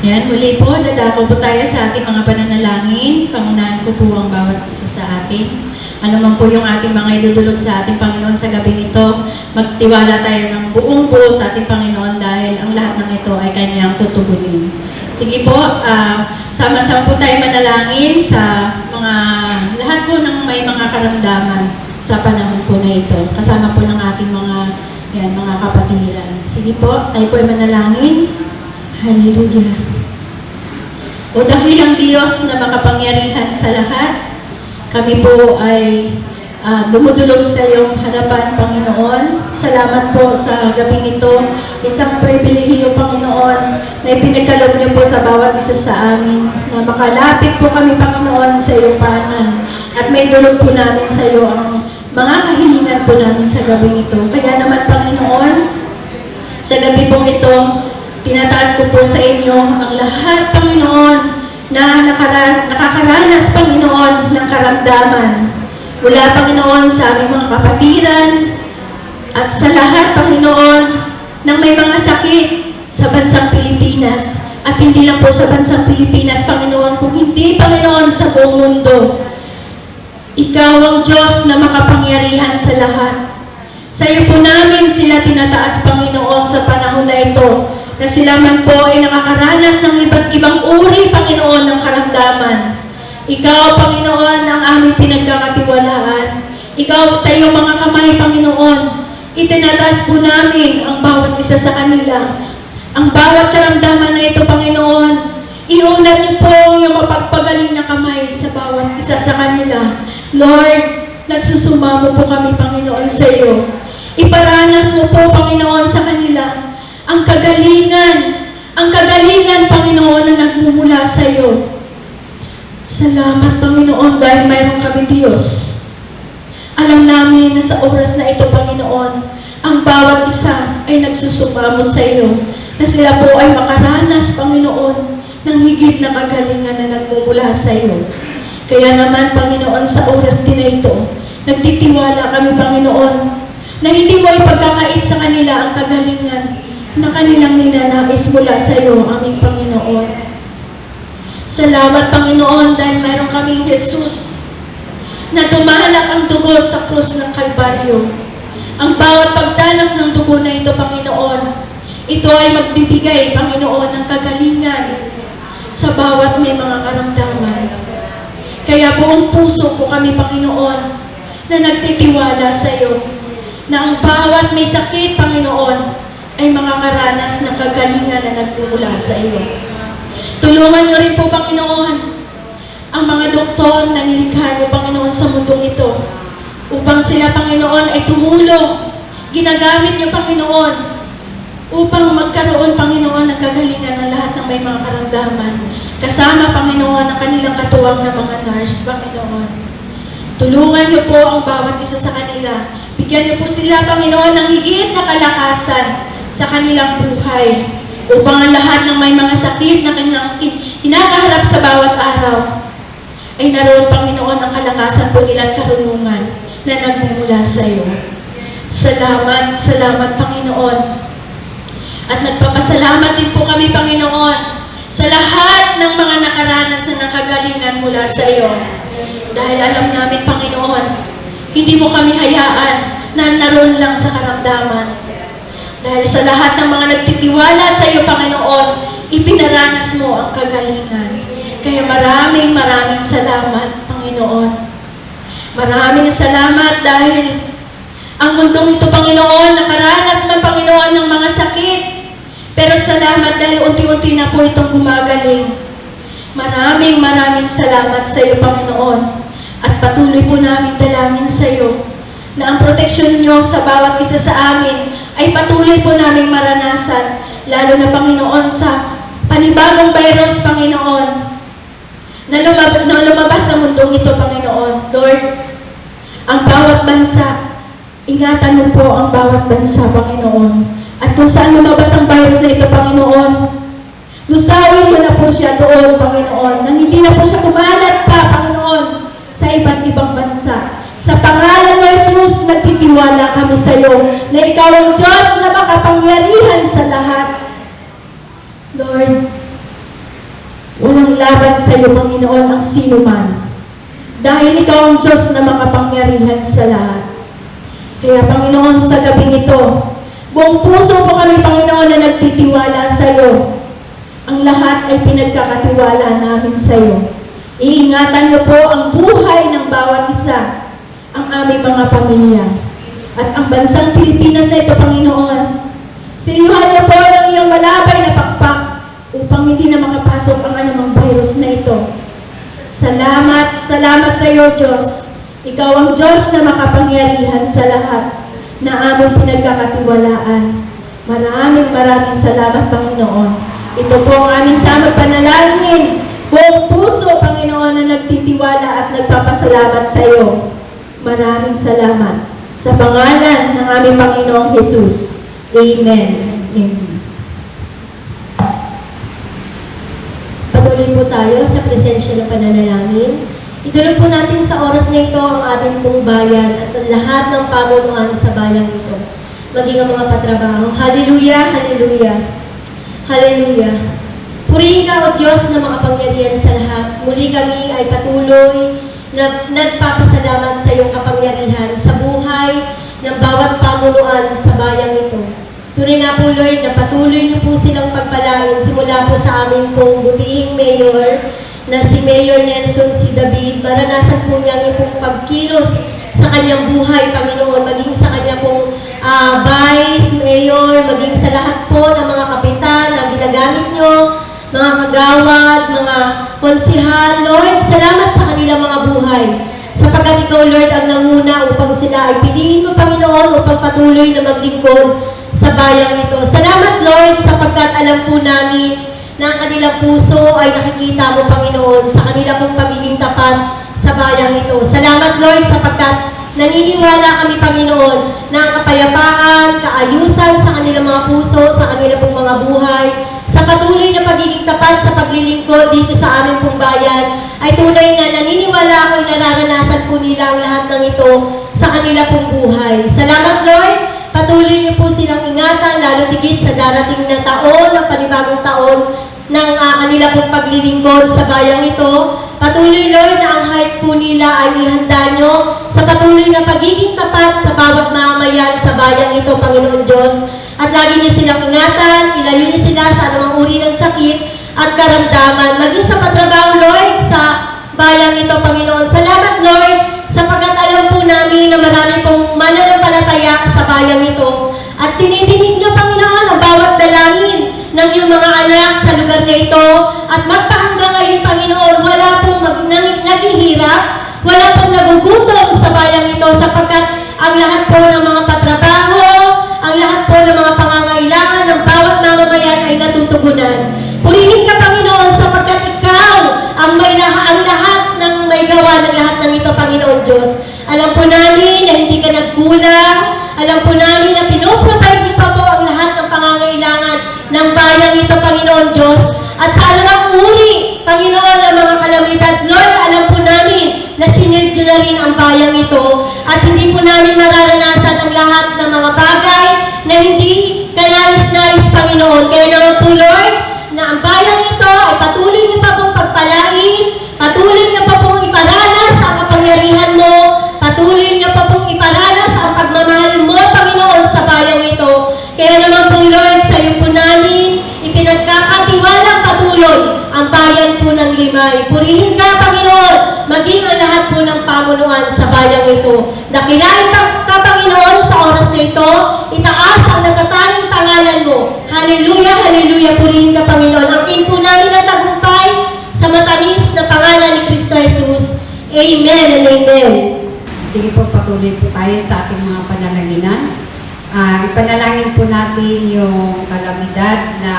Yan, muli po, dadako po tayo sa ating mga pananalangin. Pangunahan ko po ang bawat isa sa atin. Ano man po yung ating mga idudulog sa ating Panginoon sa gabi nito, magtiwala tayo ng buong buo sa ating Panginoon dahil ang lahat ng ito ay Kanyang tutugunin. Sige po, sama-sama po tayo manalangin sa mga lahat po ng may mga karamdaman sa panahon po na ito. Kasama po ng ating mga kapatiran. Sige po, tayo po ay manalangin. Hallelujah. O dakilang Diyos na makapangyarihan sa lahat, kami po ay dumudulog sa iyong harapan, Panginoon. Salamat po sa gabing ito. Isang pribilehiyo, Panginoon, na ipinagkaloob niyo po sa bawat isa sa amin. Na makalapit po kami, Panginoon, sa iyong paanan. At may dulog po namin sa iyo ang mga kahilingan po namin sa gabing ito. Kaya naman, Panginoon, Sa gabi pong ito, tinataas ko po sa inyo ang lahat, Panginoon, na nakakaranas, Panginoon, ng karamdaman. Mula, Panginoon, sa aming mga kapatiran at sa lahat, Panginoon, ng may mga sakit sa bansang Pilipinas. At hindi lang po sa bansang Pilipinas, Panginoon, kung hindi, Panginoon, sa buong mundo. Ikaw ang Diyos na makapangyarihan sa lahat. Sa iyo po namin sila tinataas, Panginoon, sa panahon na ito, na sila man po ay nakakaranas ng iba't ibang uri, Panginoon, ng karamdaman. Ikaw, Panginoon, ang aming pinagkakatiwalaan. Ikaw sa iyong mga kamay, Panginoon, itinataas po namin ang bawat isa sa kanila. Ang bawat karamdaman na ito, Panginoon, iunat niyo po ang iyong mapagpagaling na kamay sa bawat isa sa kanila. Lord, nagsusumamo po kami, Panginoon, sa iyo. Iparanas mo po, Panginoon, sa kanila ang kagalingan, Panginoon, na nagmumula sa iyo. Salamat, Panginoon, dahil mayroon kami Diyos. Alam namin na sa oras na ito, Panginoon, ang bawat isa ay nagsusumamo sa iyo, na sila po ay makaranas, Panginoon, ng higit na kagalingan na nagmumula sa iyo. Kaya naman, Panginoon, sa oras din na ito, nagtitiwala kami, Panginoon, na hindi mo ipagkakait sa kanila ang kagalingan na kanilang ninanais mula sa iyo, aming Panginoon. Salamat, Panginoon, dahil mayroon kaming Jesus na tumalak ang dugo sa krus ng Kalbaryo. Ang bawat pagdanak ng dugo na ito, Panginoon, ito ay magbibigay, Panginoon, ng kagalingan sa bawat may mga karamdaman. Kaya buong puso po kami, Panginoon, na nagtitiwala sa iyo, na ang bawat may sakit, Panginoon, ay makakaranas ng kagalingan na nagmumula sa iyo. Tulungan niyo rin po, Panginoon, ang mga doktor na nilikha niyo, Panginoon, sa mundong ito, upang sila, Panginoon, ay tumulong. Ginagamit niyo, Panginoon, upang magkaroon, Panginoon, ng kagalingan ng lahat ng may mga karamdaman. Kasama, Panginoon, ang kanilang katuwang na mga nurse, Panginoon. Tulungan niyo po ang bawat isa sa kanila. Bigyan niyo po sila, Panginoon, ng higit na kalakasan sa kanilang buhay, upang ang lahat ng may mga sakit na kinakaharap sa bawat araw ay naroon, Panginoon, ang kalakasan po nila at karunungan na nagmumula sa iyo. Salamat, salamat, Panginoon. At nagpapasalamat din po kami, Panginoon, sa lahat ng mga nakaranas na nakagalingan mula sa iyo. Dahil alam namin, Panginoon, hindi mo kami hayaan na naroon lang sa karamdaman. Dahil sa lahat ng mga nagtitiwala sa iyo, Panginoon, ipinaranas mo ang kagalingan. Kaya maraming salamat, Panginoon. Maraming salamat dahil ang mundong ito, Panginoon, nakaranas man, Panginoon, ng mga sakit. Pero salamat dahil unti-unti na po itong gumagaling. Maraming salamat sa iyo, Panginoon. At patuloy po namin dalangin sa iyo na ang proteksyon niyo sa bawat isa sa amin ay patuloy po naming maranasan, lalo na, Panginoon, sa panibagong virus, Panginoon, na lumabas sa mundong ito, Panginoon. Lord, ang bawat bansa, ingatan mo po ang bawat bansa, Panginoon. At kung saan lumabas ang virus na ito, Panginoon, lusawin mo na po siya doon, Panginoon, nang hindi na po siya kumalat pa, Panginoon, sa iba't ibang bansa. Sa pangalan ng Jesus, nagtitiwala kami sa iyo na ikaw ang Diyos na makapangyarihan sa lahat. Lord, walang laban sa iyo, Panginoon, ang sino man. Dahil ikaw ang Diyos na makapangyarihan sa lahat. Kaya, Panginoon, sa gabing ito, buong puso po kami, Panginoon, na nagtitiwala sa iyo. Ang lahat ay pinagkakatiwala namin sa iyo. Iingatan niyo po ang buhay ng bawat isa, ang aming mga pamilya. At ang bansang Pilipinas na ito, Panginoon, siliyuhan niyo po ng iyong malabay na pakpak upang hindi na makapasok ang anumang virus na ito. Salamat sa iyo, Diyos. Ikaw ang Diyos na makapangyarihan sa lahat na aming pinagkakatiwalaan. Maraming salamat, Panginoon. Ito po ang aming samot panalangin. Buong puso, Panginoon, na nagtitiwala at nagpapasalamat sa iyo. Maraming salamat. Sa pangalan ng aming Panginoong Jesus. Amen. Amen. Patuloy po tayo sa presensya ng pananalangin. Idulog po natin sa oras na ito ang ating pong bayan at ang lahat ng pamunuan sa bayang ito. Maging ang mga patrabaho. Hallelujah, hallelujah, hallelujah. Purihin ka, O Diyos na makapangyarihan sa lahat. Muli kami ay patuloy na nagpapasalamat sa iyong kapangyarihan sa buhay ng bawat pamunuan sa bayang ito. Tunay nga po, Lord, na patuloy niyo po silang pagpalain simula po sa aming pong butihing mayor na si Mayor Nelson C. David. Maranasan po niya ang pong pagkilos sa kanyang buhay, Panginoon, maging sa kanya pong vice mayor, maging sa lahat po ng mga kapitan na ginagamit niyo, mga kagawad, mga konsihal. Lord, salamat sa kanilang mga buhay. Sapagkat ikaw, Lord, ang nanguna upang sila ay piliin mo, Panginoon, upang patuloy na maglingkod sa bayang ito. Salamat, Lord, sapagkat alam po namin na ang kanilang puso ay nakikita mo, Panginoon, sa kanila pong pagiging tapat sa bayang ito. Salamat, Lord, sapagkat naniniwala kami, Panginoon, na ang kapayapaan, kaayusan sa kanilang mga puso, sa kanilang pong mga buhay, sa patuloy na pagiging tapat sa paglilingkod dito sa aming pong bayan, ay tunay na naniniwala ako ay nararanasan po nila ang lahat ng ito sa kanila pong buhay. Salamat, Lord. Patuloy niyo po silang ingatan, lalo tigit sa darating na taon, ng panibagong taon ng kanila pong paglilingkod sa bayang ito. Patuloy, Lord, na ang heart po nila ay ihanda nyo sa patuloy na pagiging tapat sa bawat mamamayan sa bayang ito, Panginoon Diyos. At lagi niyo silang ingatan, ilayo niyo sila sa anumang uri ng sakit at karamdaman. Maging sa patrabaho, Lord, sa bayang ito, Panginoon. Salamat, Lord, sapagkat alam po namin na marami pong mananampalataya sa bayang ito. At tinidinig niyo, Panginoon, ang bawat dalangin ng iyong mga anak sa lugar na ito. At magpahanggang ngayon, Panginoon, wala pong naghihirap, wala pong nagugutom sa bayang ito sapagkat ang lahat po ng mga patrabaho, ang lahat po ng mga pangangailangan ng bawat mamamayan ay natutugunan. Purihin ka, Panginoon, sapagkat ikaw ang lahat ng may gawa ng lahat ng ito, Panginoon Diyos. Alam po namin na hindi ka nagkulang. Alam po namin na pinoprovide niyo pa po ang lahat ng pangangailangan ng bayan ito, Panginoon Diyos. At sa anumang uri, Panginoon, ang mga kalamidad, Lord, alam po namin na sinild niyo na rin ang bayang ito. At hindi po namin mararanasan ang lahat ng mga bagay na hindi kanais-nais, Panginoon. Kaya naman po, Lord, na ang bayang ito ay patuloy niyo pa pong pagpalain, patuloy niyo pa pong iparanas ang kapangyarihan mo, patuloy niyo pa pong iparanas ang pagmamahal mo, Panginoon, sa bayang ito. Kaya naman po, Lord, sa iyo po namin ipinagkakatiwalang patuloy ang bayan po ng Limay. Purihin ka, Panginoon, maging ang lahat po ng pamunuan sa bayang ito. Dakilain ka, Panginoon, sa oras na ito, itaas ang natataling pangalan mo. Hallelujah, hallelujah, purihin ka, Panginoon. Angkin po namin ang tagumpay sa matamis na pangalan ni Kristo Jesus. Amen and amen. Sige po, patuloy po tayo sa ating mga panalaginan. Ipanalangin po natin yung kalamidad na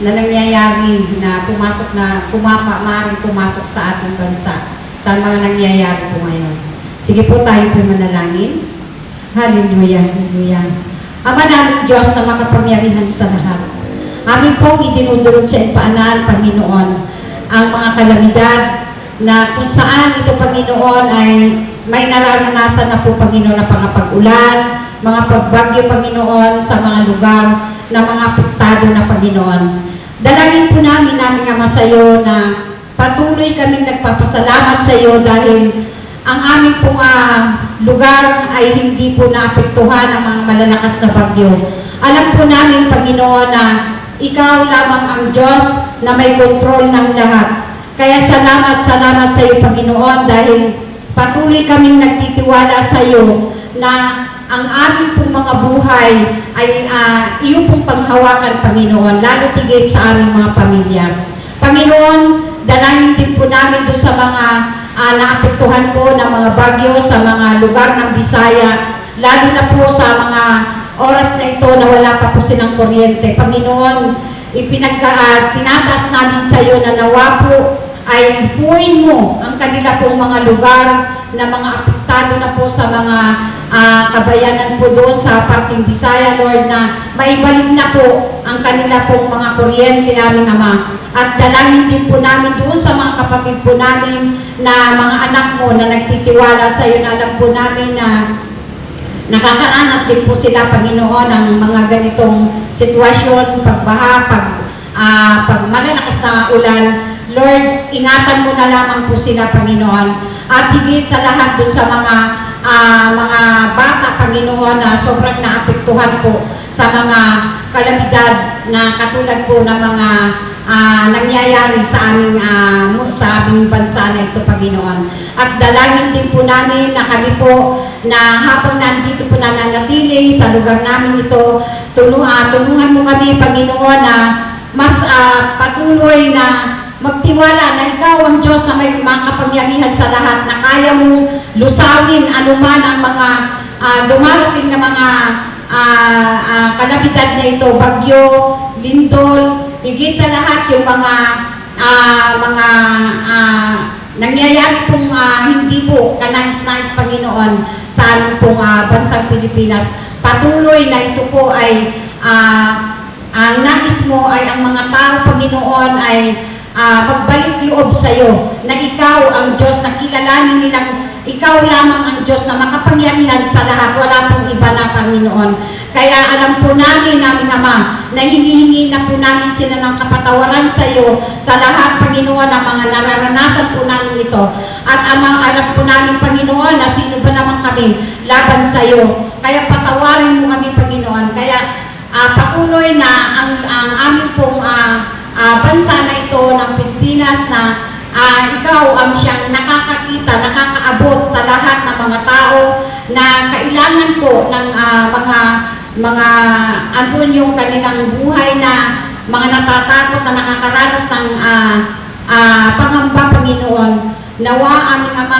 nangyayari na maaaring pumasok sa ating bansa sa mga nangyayari po ngayon. Sige po, tayo po manalangin. Hallelujah, hallelujah. Ama namin Diyos na makapangyarihan sa lahat. Amin pong idinudulog sa ipaanan, Panginoon, ang mga kalamidad na kung saan ito, Panginoon, ay may nararanasan na po, Panginoon, na pag-ulan, mga pagbagyo, Panginoon, sa mga lugar na mga apektado na, Panginoon. Dalangin po namin Ama sa iyo na patuloy kaming nagpapasalamat sa iyo dahil ang aming pong lugar ay hindi po naapektuhan ng mga malalakas na bagyo. Alam po namin, Panginoon, na ikaw lamang ang Diyos na may kontrol ng lahat. Kaya salamat sa iyo, Panginoon, dahil patuloy kaming nagtitiwala sa iyo na ang aming pong mga buhay ay iyo pong panghawakan, Panginoon, lalo tigit sa aming mga pamilya. Panginoon, dalangin din po namin doon sa mga naapektuhan po ng mga bagyo sa mga lugar ng Bisaya, lalo na po sa mga oras na ito na wala pa po silang kuryente. Panginoon, tinataas namin sa iyo na nawa po ay buuin mo ang kanila pong mga lugar na mga apektado na po sa mga kabayanan po doon sa parting Bisaya, Lord, na maibalik na po ang kanila pong mga kuryente, aming Ama. At dalangin din po namin doon sa mga kapatid po namin na mga anak mo na nagtitiwala sa iyo, na alam po namin na nakakaranas din po sila, Panginoon, ng mga ganitong sitwasyon, pagbaha, pag malalakas na ulan. Lord, ingatan mo na lamang po sila, Panginoon. At higit sa lahat dun sa mga bata, Panginoon, na sobrang naapektuhan po sa mga kalamidad na katulad po ng mga nangyayari sa aming bansa na ito, Panginoon. At dalangin din po namin na kami po na habang nandito po nananatili sa lugar namin ito, tulungan mo kami, Panginoon, na mas patuloy na magtiwala na ikaw ang Diyos na may makapangyarihan sa lahat, na kaya mo lusawin anuman ang mga dumarating na mga kalamidad na ito, bagyo, lindol, higit sa lahat yung mga nangyayari pong hindi po kanais-nais, Panginoon, sa aming pong bansang Pilipinas. Patuloy na ito po ay ang nais mo ay ang mga tao, Panginoon, ay magbalik loob sa iyo, na ikaw ang Diyos, na kilalanin nilang ikaw lamang ang Diyos na makapangyarihan sa lahat, wala pong iba na, Panginoon. Kaya alam po namin, aming Ama, na hinihingi na po namin sila ng kapatawaran sa iyo sa lahat, Panginoon, ng mga nararanasan po namin ito. At alam po namin, Panginoon, na sino ba naman kami laban sa iyo. Kaya patawarin mo kami, Panginoon. Kaya patuloy na ang aming pong bansa na ito ng Pilipinas, na ikaw ang siyang nakakakita, nakakaabot sa lahat ng mga tao na kailangan po ng mga andun yung kanilang buhay, na mga natatakot na nakakaranas ng pangamba, Panginoon. Nawa, aming Ama,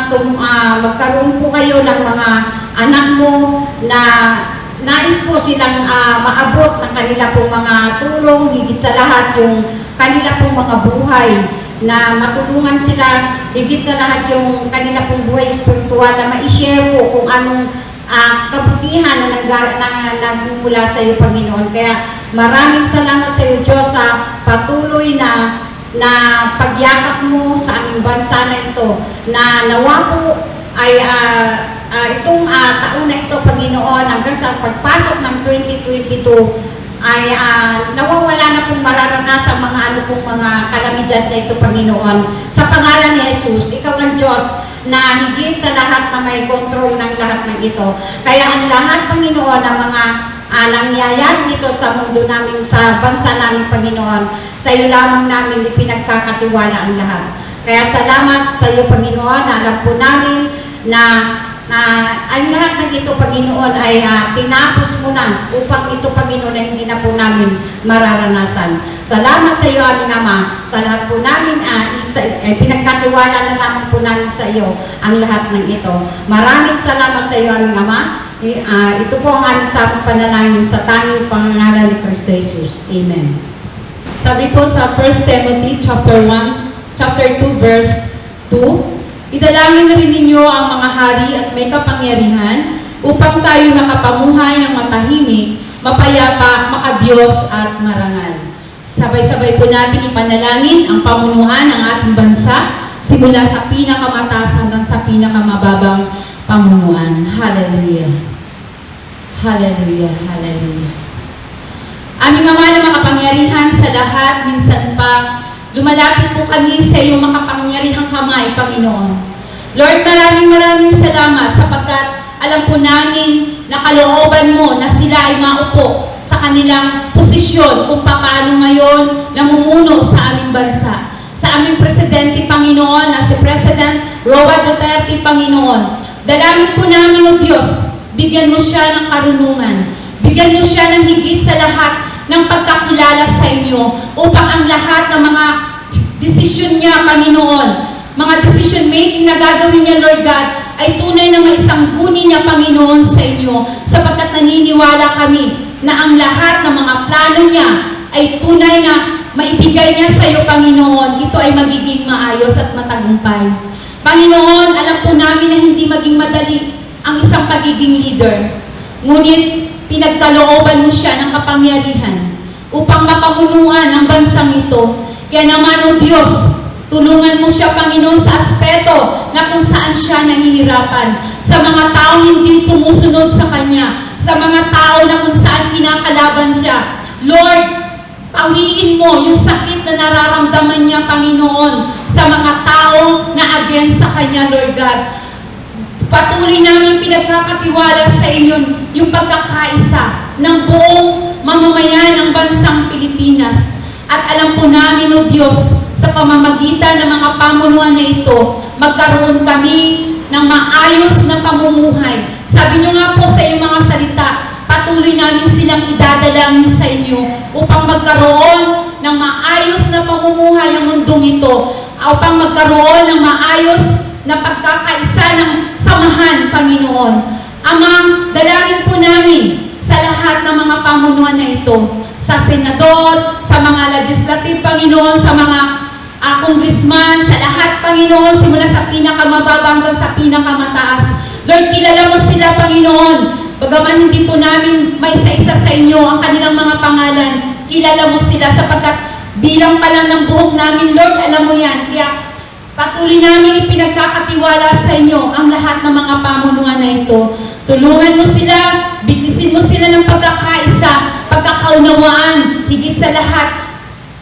magkaroon po kayo ng mga anak mo na nais po silang maabot ng kanila pong mga tulong, higit sa lahat yung kanila pong mga buhay, na matulungan sila, higit sa lahat yung kanila pong buhay espiritual, na ma-share po kung anong kabutihan na nagmumula sa iyo, Panginoon. Kaya maraming salamat sa iyo, Diyos, sa patuloy na pagyakap mo sa aming bansa na ito, na nawa po ay itong taon na ito, Panginoon, hanggang sa pagpasok ng 2022, ay nawawala na pong mararanasan mga mga kalamidad na ito, Panginoon. Sa pangalan ni Jesus, ikaw ang Diyos na higit sa lahat na may control ng lahat ng ito. Kaya ang lahat, Panginoon, ng mga nangyayari ito sa mundo namin, sa bansa namin, Panginoon, sa iyo lamang namin ipinagkakatiwala ang lahat. Kaya salamat sa iyo, Panginoon, na alam po namin na ang lahat ng ito, Panginoon, ay tinapos mo na upang ito, Panginoon, ay hindi na po namin mararanasan. Salamat sa iyo, aming Ama. Sa lahat po namin, pinagkatiwala na lamang po namin sa iyo ang lahat ng ito. Maraming salamat sa iyo, aming Ama. Ito po ang aming samang panalangin sa tanging pangalan ni Kristo Jesus. Amen. Sabi po sa 1 Timothy chapter 2 verse 2, idalangin na rin ninyo ang mga hari at may kapangyarihan upang tayo nakapamuhay ng matahimik, mapayapa, makadiyos at marangal. Sabay-sabay po natin ipanalangin ang pamunuan ng ating bansa simula sa pinakamataas hanggang sa pinakamababang pamunuan. Hallelujah. Hallelujah. Hallelujah. Aming Ama na makapangyarihan sa lahat, minsan pa lumalapit po kami sa iyong makapangyarihang kamay, Panginoon. Lord, maraming salamat sapagkat alam po namin na kalooban mo na sila ay maupo sa kanilang posisyon kung paano ngayon namumuno sa aming bansa. Sa aming Presidente, Panginoon, na si President Roa Duterte, Panginoon. Dalangin po namin, O Diyos, bigyan mo siya ng karunungan. Bigyan mo siya ng higit sa lahat ng pagkakilala sa inyo upang ang lahat ng mga desisyon niya, Panginoon, mga decision making na gagawin niya, Lord God, ay tunay na maisangguni niya, Panginoon, sa inyo, sapagkat naniniwala kami na ang lahat ng mga plano niya ay tunay na maibigay niya sa iyo, Panginoon. Ito ay magiging maayos at matagumpay. Panginoon, alam po namin na hindi maging madali ang isang pagiging leader. Ngunit pinagkalooban mo siya ng kapangyarihan upang mapamunuan ang bansang ito. Kaya naman, O Diyos, tulungan mo siya, Panginoon, sa aspeto na kung saan siya nahihirapan. Sa mga taong hindi sumusunod sa Kanya. Sa mga tao na kung saan kinakalaban siya. Lord, pawiin mo yung sakit na nararamdaman niya, Panginoon, sa mga tao na against sa Kanya, Lord God. Patuloy namin pinagkakatiwala sa inyo yung pagkakaisa ng buong mamamayan ng bansang Pilipinas. At alam po namin, O Diyos, sa pamamagitan ng mga pamunuan na ito, magkaroon kami ng maayos na pamumuhay. Sabi niyo nga po sa iyong mga salita, patuloy namin silang idadalangin sa inyo upang magkaroon ng maayos na pamumuhay ang mundong ito, upang magkaroon ng maayos na pagkakaisa ng samahan, Panginoon. Ama, dalangin po namin sa lahat ng mga pamunuan na ito, sa senador, sa mga legislative, Panginoon, sa mga congressman, sa lahat, Panginoon, simula sa pinakamababa hanggang sa pinakamataas. Lord, kilala mo sila, Panginoon. Bagaman hindi po namin maisa-isa sa inyo ang kanilang mga pangalan, kilala mo sila sapagkat bilang pa lang ng buhok namin, Lord, alam mo yan. Kaya patuloy namin ipinagkakatiwala sa inyo ang lahat ng mga pamunuan na ito. Tulungan mo sila, bigkisin mo sila ng pagkakaisa, pagkakaunawaan, higit sa lahat.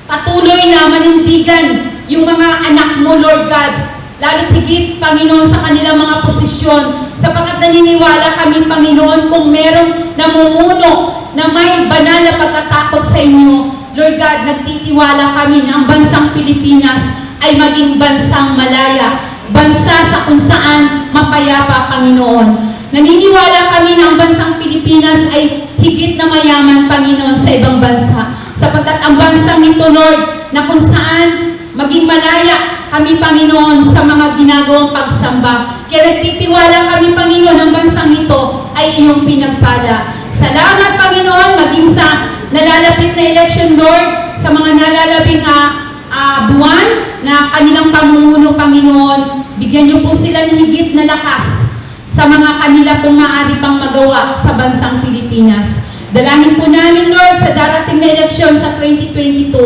Patuloy na manindigan yung mga anak mo, Lord God, lalo't higit, Panginoon, sa kanilang mga posisyon, sapagkat naniniwala kami, Panginoon, kung merong namumuno na may banal na pagkatakot sa inyo, Lord God, nagtitiwala kami na ang bansang Pilipinas ay maging bansang malaya, bansa sa kung saan mapayapa, Panginoon. Naniniwala kami na ang bansang Pilipinas ay higit na mayaman, Panginoon, sa ibang bansa. Sapagkat ang bansang ito, Lord, na kung saan maging malaya kami, Panginoon, sa mga ginagawang pagsamba. Kaya nagtitiwala kami, Panginoon, ang bansang ito ay iyong pinagpala. Salamat, Panginoon, maging sa nalalapit na election, Lord, sa mga nalalabing buwan na kanilang pamumuno, Panginoon. Bigyan niyo po sila ng higit na lakas sa mga kanila pong maaari pang magawa sa bansang Pilipinas. Dalangin po namin, Lord, sa darating na eleksyon sa 2022,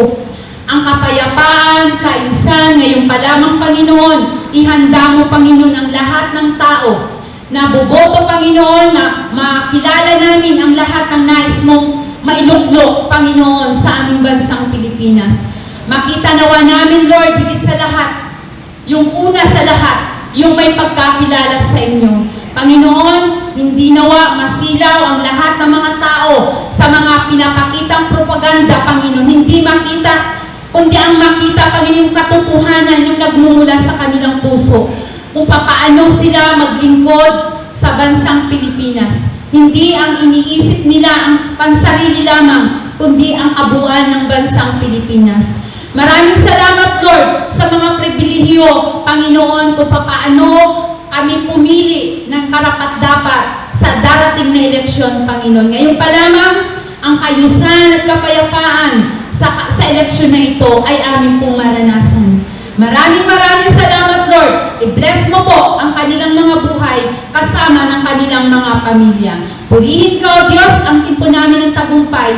ang kapayapaan, kaayusan, ngayon pa lamang, Panginoon, ihanda mo, Panginoon, ang lahat ng tao na boboto, Panginoon, na makilala namin ang lahat ng nais mong mailuklok, Panginoon, sa aming bansang Pilipinas. Makita nawa namin, Lord, higit sa lahat, yung una sa lahat, yung may pagkakilala sa inyo. Panginoon, hindi nawa masilaw ang lahat ng mga tao sa mga pinapakitang propaganda, Panginoon. Hindi makita, kundi ang makita, Panginoon, yung katotohanan yung nagmumula sa kanilang puso. Kung papaano sila maglingkod sa bansang Pilipinas. Hindi ang iniisip nila ang pansarili lamang, kundi ang kabuuan ng bansang Pilipinas. Maraming salamat, Lord, sa mga pribilehiyo, Panginoon, kung papaano kami pumili ng karapat-dapat sa darating na eleksyon, Panginoon. Ngayon pa lamang, ang kayusan at kapayapaan sa eleksyon na ito ay aming pong maranasan. Maraming salamat, Lord. I-bless mo po ang kanilang mga buhay kasama ng kanilang mga pamilya. Purihin ka, O Diyos, ang timpo namin ng tagumpay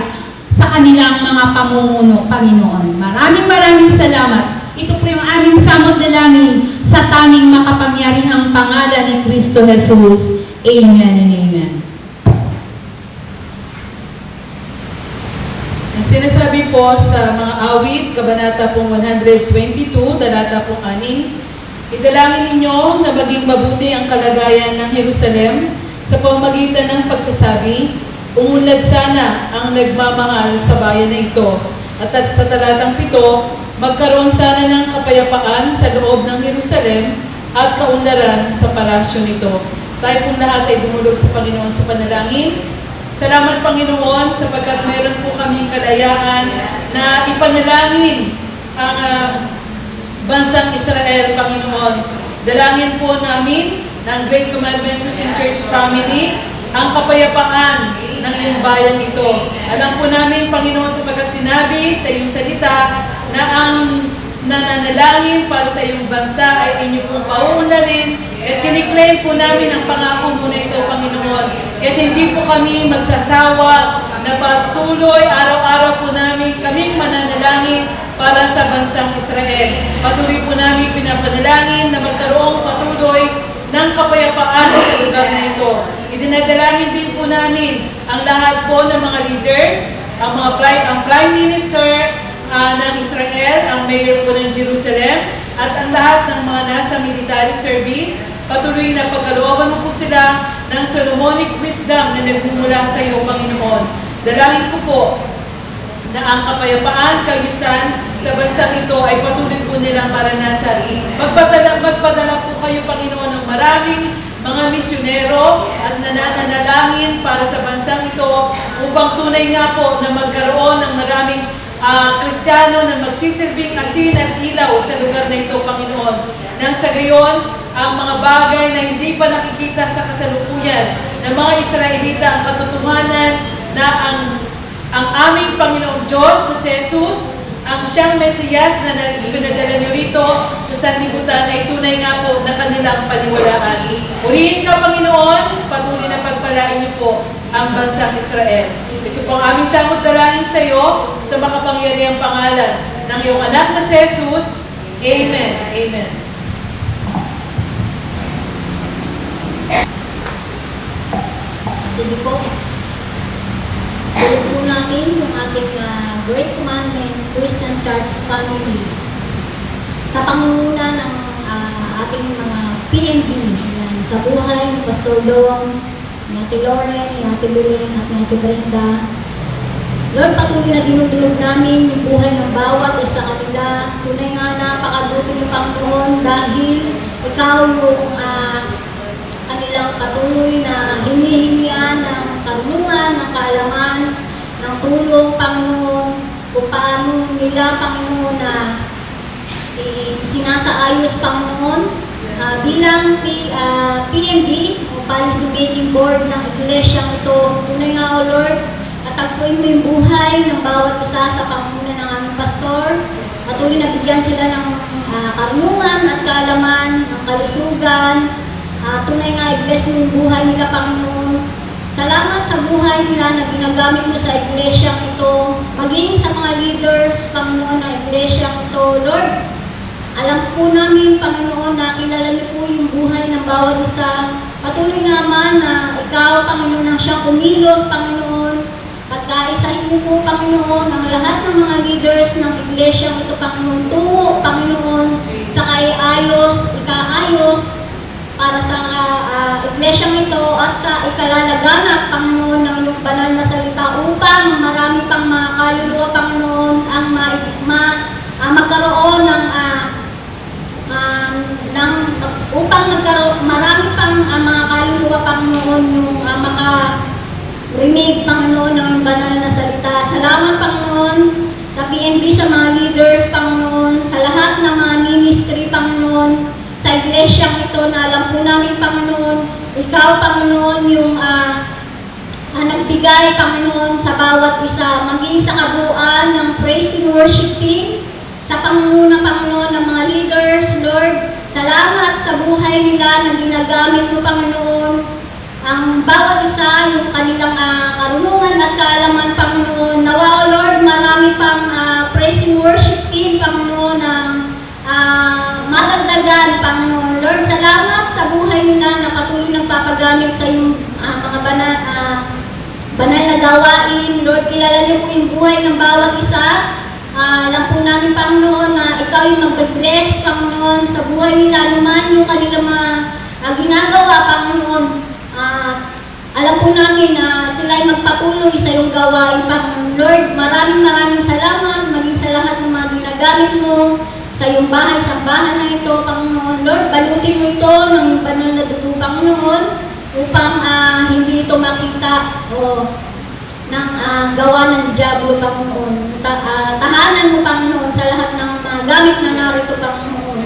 sa kanilang mga pamumuno, Panginoon. Maraming salamat. Ito po yung aming samot dalangin sa tanging makapangyarihang pangalan ni Kristo Jesus. Amen and amen. Ang sinasabi po sa mga awit, Kabanata pong 122, talata pong 6, idalangin ninyo na maging mabuti ang kalagayan ng Jerusalem sa pamamagitan ng pagsasabi, umunlad sana ang nagmamahal sa bayan na ito. At sa talatang 7, magkaroon sana ng kapayapaan sa loob ng Jerusalem at kaunlaran sa palasyo nito. Tayo pong lahat ay dumulog sa Panginoon sa panalangin. Salamat, Panginoon, sapagkat meron po kaming kalayaan na ipanalangin ang bansang Israel, Panginoon. Dalangin po namin ng Great Commandment Christian Church Family ang kapayapaan ng iyong bayan ito. Alam po namin, Panginoon, sapagkat sinabi sa iyong salita na ang nananalangin para sa iyong bansa ay inyo pong pauunlarin At kiniklaim po namin ang pangako mo na ito, Panginoon. At hindi po kami magsasawa na patuloy, araw-araw po namin kaming mananalangin para sa bansang Israel. Patuloy po namin pinapanalangin na magkaroong patuloy ng kapayapaan sa lugar na ito. Idinadalangin din po namin ang lahat po ng mga leaders, ang Prime Minister ng Israel, ang Mayor po ng Jerusalem, at ang lahat ng mga nasa military service. Patuloy na pagkalooban mo po sila ng Solomonic wisdom na nagmumula sa iyo, Panginoon. Dalangin ko po na ang kapayapaan, kayusan sa bansang ito ay patuloy po nilang maranasan. Magpadala po kayo, Panginoon, ng maraming mga misyonero at nananalangin para sa bansang ito upang tunay nga po na magkaroon ng maraming Kristiyano na magsisilbing asin at ilaw sa lugar na ito, Panginoon. Nang sa gayon, ang mga bagay na hindi pa nakikita sa kasalukuyan ng mga Israelita, ang katotohanan na ang aming Panginoong Diyos na si Jesus, ang siyang Mesiyas na pinadala niyo rito sa sanlibutan ay tunay nga po na kanilang paniwalaan. Purihin ka, Panginoon, patuloy na pagpalain niyo po ang bansang Israel. Ito po ang aming samot dalangin sa iyo sa makapangyarihang pangalan ng iyong anak na si Jesus. Amen. Amen. Sige po. Tulog po natin yung ating Great Commandment Christian Church Family sa pangunguna ng ating mga PNB. Yan, sa buhay ni Pastor Dong, ni Ate Lauren, ni Ate Belen, at ni Ate Brenda. Lord, patuloy na dinudulog namin yung buhay ng bawat isa kanila. Tunay nga napakabuti ng Panginoon dahil ikaw yung kanilang patuloy na hinihingian ng karunungan, ng kaalaman, ng tulong, Panginoon, kung paano nila, Panginoon, na sinasaayos, Panginoon, bilang PMB o Policy Making Board ng Iglesyang ito. Tunay nga, O Lord, natagpuin mo yung buhay ng bawat isa sa panguna ng aming pastor. Patuloy na bigyan sila ng karunungan at kaalaman, ng kalusugan. Tunay nga, i-bless mo yung buhay nila, Panginoon. Salamat sa buhay nila na ginagamit mo sa iglesyang ito, maging sa mga leaders, Panginoon, ng iglesyang ito. Lord, alam po namin, Panginoon, na kilala niyo po yung buhay ng bawat isa. Patuloy naman na ikaw, Panginoon, ang siyang kumilos, Panginoon. Pagkaisahin mo po, Panginoon, ang lahat ng mga leaders ng iglesyang ito, Panginoon. Tungo, Panginoon, sa kaiayos, ikaayos, para sa iglesyang ito at sa ikalalaganap, Panginoon, ng iyong banal na salita upang marami pang mga kaluluwa, Panginoon, ang magkaroon upang magkaroon marami pang mga kaluluwa, Panginoon, yung makarinig, Panginoon, ng banal na salita. Salamat, Panginoon, sa PNB, sa mga leaders, Panginoon, sa lahat ng mga ministry, Panginoon, sa iglesyang ito na alam po namin, Panginoon, ikaw, Panginoon, yung nagbigay, Panginoon, sa bawat isa, maging sa kabuuan ng praise and worship team, sa pangunguna, Panginoon, ng mga leaders. Lord, salamat sa buhay nila na ginagamit mo, Panginoon, ang bawat isa, yung kanilang karunungan at kaalaman, Panginoon. Nawa, Lord, marami pang praise and worship team, Panginoon, madagdagan, Panginoon. Lord, salamat sa buhay nila na patuloy ng papagamit sa iyong mga banal na gawain. Lord, kilala niyo po yung buhay ng bawat isa. Alam po namin, Panginoon, na ikaw yung mag-bless, Panginoon, sa buhay nila, naman yung kanilang mga ginagawa, Panginoon. Alam po namin na sila ay magpatuloy sa iyong gawain, Panginoon. Lord, maraming salamat, maging sa lahat ng mga ginagamit mo sa iyong bahay, sa bahay na ito, Panginoon. Lord, balutin mo ito ng banal na dugo, Panginoon, upang hindi ito makita ng gawa ng diablo, Panginoon. Tahanan mo, Panginoon, sa lahat ng mga gamit na narito, Panginoon.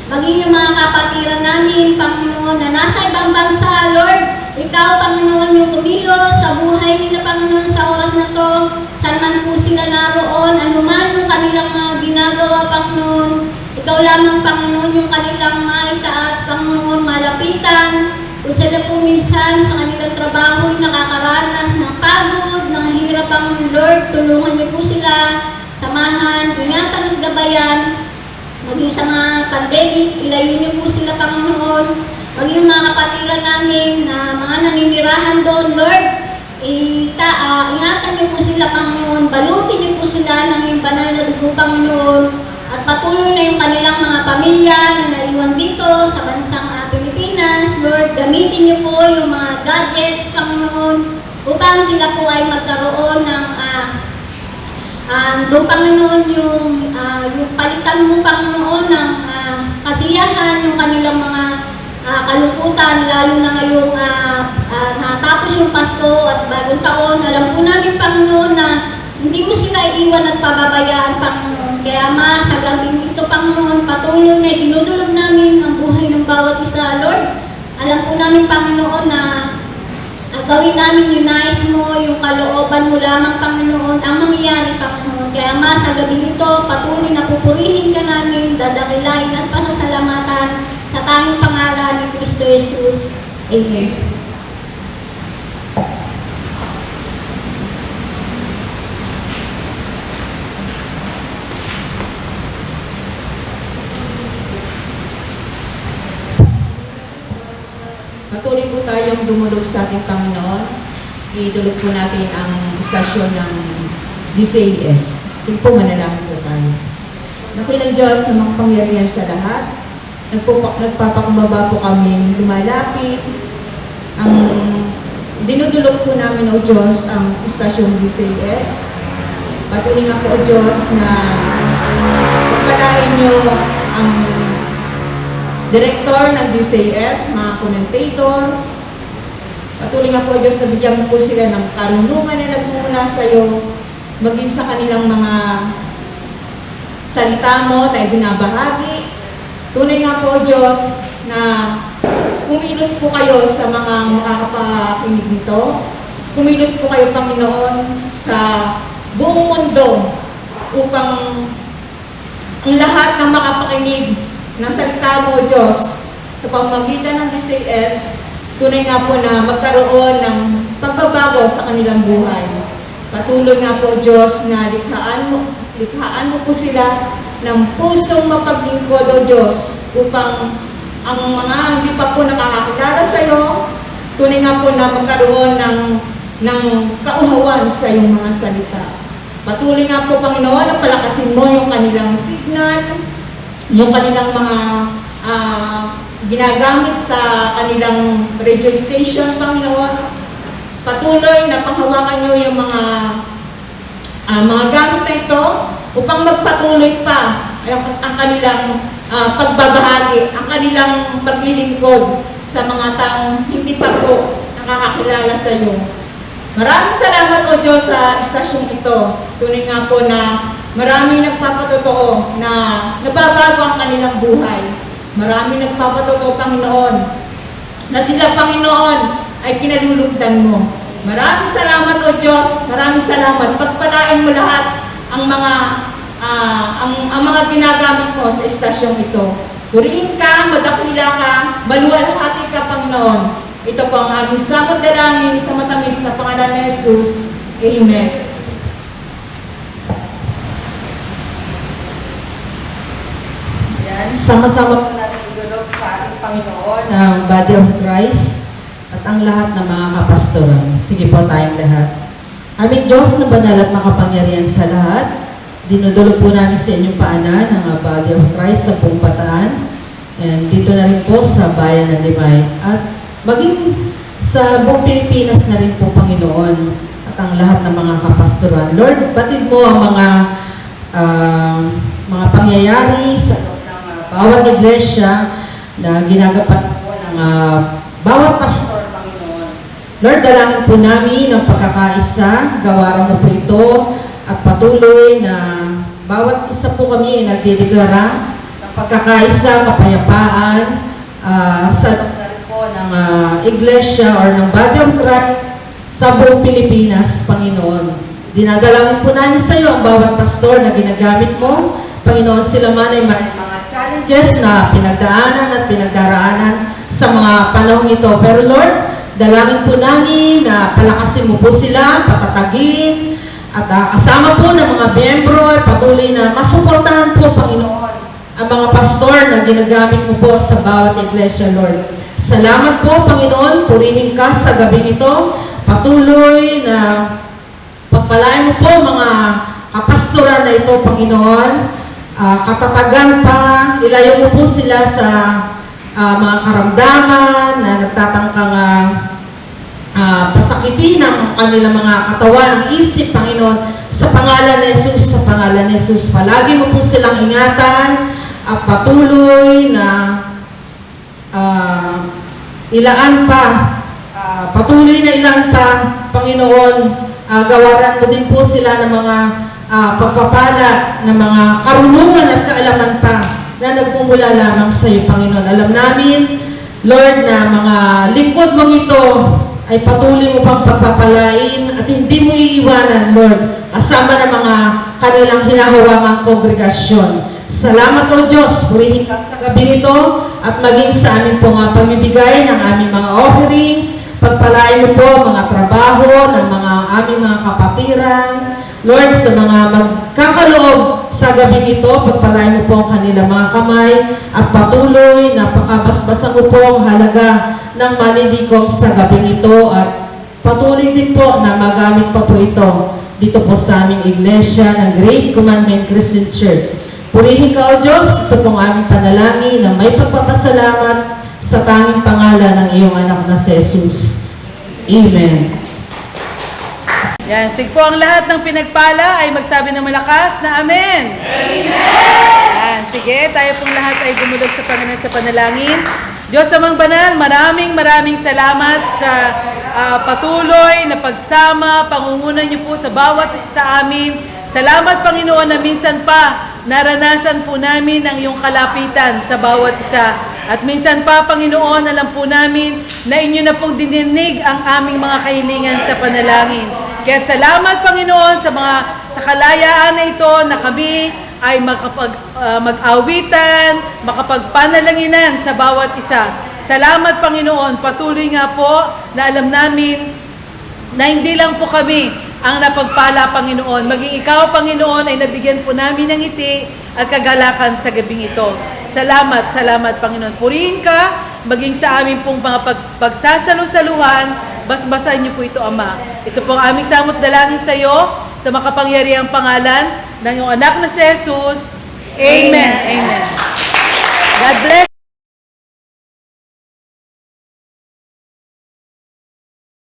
Maging yung mga kapatiran namin, Panginoon, na nasa ibang bansa, Lord, ikaw, Panginoon, yung kumilos sa buhay nila, Panginoon, sa oras na to, saan man po sila naroon, anuman yung kanilang mga ginagawa, Panginoon. Ikaw lamang, Panginoon, yung kanilang maitaas, Panginoon, malapit Panginoon Lord, tulungan niyo po sila, samahan, ingatan at gabayan, maging sa mga pandemic, ilayo niyo po sila Panginoon, maging mga kapatiran namin na mga naninirahan doon Lord, ingatan niyo po sila Panginoon, balutin niyo po sila ng iyong banal na dugo Panginoon, at patuloy na yung kanilang mga pamilya na naiwan dito sa bansang Pilipinas. Lord, gamitin niyo po yung mga gadgets Panginoon upang sila po ay magkaroon ng doon Panginoon yung palitan mo Panginoon ng kasiyahan, yung kanilang mga kalungkutan, lalo na ngayong natapos yung Pasko at bagong taon. Alam po namin Panginoon na hindi mo sila iiwan at pababayaan Panginoon. Kaya sa gabing ito Panginoon, patuloy na dinudulog namin ang buhay ng bawat isa Lord. Alam po namin Panginoon na gawin namin yung nais mo, yung kalooban mo lamang Panginoon, ang mangyayari Panginoon. Kaya sa gabi ito, patuloy na pupurihin ka namin, dadakilain at pasasalamatan sa tanging pangalan ni Kristo Jesus. Amen. Patuloy po tayong dumulog sa ating Panginoon. Idulog po natin ang istasyon ng DCAS. Sige po, manalangin po tayo. Dakilang Diyos na makapangyarihan sa lahat, nagpapakumbaba po kami lumalapit. Dinudulog po namin, O Diyos, ang istasyon DCAS. Patuloy nga po, O Diyos, na pagpalain niyo ang director ng DCAS, mga commentator. Patuloy nga po Diyos na bigyan mo po sila ng karunungan na nagmumula sa iyo, maging sa kanilang mga salita mo na ibinabahagi. Tunay nga po Diyos na kumilos po kayo sa mga makakapakinig nito. Kumilos po kayo Panginoon sa buong mundo upang ang lahat ng makapakinig ng salita mo, Diyos, sa pamamagitan ng DCAS, tunay nga po na magkaroon ng pagbabago sa kanilang buhay. Patuloy nga po, Diyos, na likhaan mo po sila ng pusong mapaglingkod, O Diyos, upang ang mga hindi pa po nakakakilala sa iyo, tunay nga po na magkaroon ng kauhawan sa iyong mga salita. Patuloy nga po, Panginoon, na palakasin mo yung kanilang signal, yung kanilang mga ginagamit sa kanilang radio station, Panginoon. Patuloy na panghawakan nyo yung mga gamit na ito upang magpatuloy pa ang kanilang pagbabahagi, ang kanilang paglilingkod sa mga taong hindi pa po nakakakilala sa iyo. Maraming salamat, O Diyos, sa istasyong ito. Tunay nga po na maraming nagpapatotoo na nababago ang kanilang buhay. Maraming nagpapatotoo, Panginoon, na sila, Panginoon, ay kinalulugdan mo. Maraming salamat, O Diyos. Maraming salamat. Pagpalain mo lahat ang mga ginagamit mo sa istasyong ito. Purihin ka, madakila ka, maluwalhati ka, Panginoon. Ito po ang aming samot dalangin sa matamis na pangalan ni Jesus. Amen. Sama-sama po natin idulog sa ating Panginoon ang Body of Christ at ang lahat ng mga kapastoran. Sige po tayong lahat. Aming Diyos na banal at makapangyarihan sa lahat, dinudulog po namin sa inyong paanan ang Body of Christ sa buong Bataan. And dito na rin po sa bayan ng Limay. At maging sa buong Pilipinas na rin po, Panginoon, at ang lahat ng mga kapastoran. Lord, batid mo ang mga pangyayari sa bawat iglesia na ginagapat po ng bawat pastor, Panginoon. Lord, dalangin po namin ang pagkakaisa, gawaran mo po ito, at patuloy na bawat isa po kami nagdideklara ng pagkakaisa, kapayapaan, sa loob na rin po ng iglesia or ng Body of Christ sa buong Pilipinas, Panginoon. Dinadalangin po namin sa iyo ang bawat pastor na ginagamit mo, Panginoon, sila man ay mga challenges na pinagdaanan at pinagdaraanan sa mga panahong ito. Pero Lord, dalangin po namin na palakasin mo po sila, patatagin, At kasama po ng mga miyembro ay patuloy na masuportahan po, Panginoon, ang mga pastor na ginagamit mo po sa bawat iglesia, Lord. Salamat po, Panginoon, purihin ka sa gabi nito. Patuloy na pagpalain mo po mga kapastoran na ito, Panginoon. Katatagan pa, ilayo mo po sila sa mga karamdaman na nagtatangkang pasakitin ang kanilang mga katawan, ang isip, Panginoon, sa pangalan ni Jesus, sa pangalan ni Jesus. Palagi mo po silang ingatan at patuloy na ilaan pa, patuloy na ilaan pa, Panginoon, gawaran mo din po sila ng mga pagpapala, ng mga karunungan at kaalaman pa na nagmumula lamang sa iyo, Panginoon. Alam namin, Lord, na mga lingkod mong ito ay patuloy mo pang pagpapalain at hindi mo iiwanan, Lord, kasama ng mga kanilang hinahawangang kongregasyon. Salamat, O Diyos, purihin ka sa gabi nito at maging sa amin po nga pamibigay ng aming mga offering. Pagpalain mo po mga trabaho ng mga aming mga kapatiran. Lord, sa mga magkakaloob sa gabi nito, pagpalain mo po ang kanilang mga kamay at patuloy na pakabasbasan mo po ang halaga ng malilikom sa gabi nito at patuloy din po na magamit pa po ito dito po sa aming iglesia ng Great Commandment Christian Church. Purihin ka, O Diyos, ito pong aming panalangin na may pagpapasalamat sa tanging pangalan ng iyong anak na si Jesus. Amen. Yan, sig po ang lahat ng pinagpala ay magsabi ng malakas na Amen. Amen! Yan, sige, tayo pong lahat ay gumulog sa Panginoon sa panalangin. Diyos amang banal, maraming salamat sa patuloy na pagsama, pangungunan niyo po sa bawat isa sa amin. Salamat, Panginoon, na minsan pa naranasan po namin ang iyong kalapitan sa bawat isa. At minsan pa, Panginoon, alam po namin na inyo na pong dininig ang aming mga kahilingan sa panalangin. Kaya salamat, Panginoon, sa kalayaan na ito na kami ay mag-awitan, makapagpanalanginan sa bawat isa. Salamat, Panginoon. Patuloy nga po na alam namin na hindi lang po kami ang napagpala, Panginoon. Maging ikaw, Panginoon, ay nabigyan po namin ng ngiti at kagalakan sa gabing ito. Salamat, Panginoon. Purihin ka, maging sa aming pong mga pagsasalu-saluhan. Basbasan niyo po ito, Ama. Ito po ang aming samot dalangin sa iyo, sa makapangyarihang pangalan ng iyong anak na si Jesus. Amen. Amen.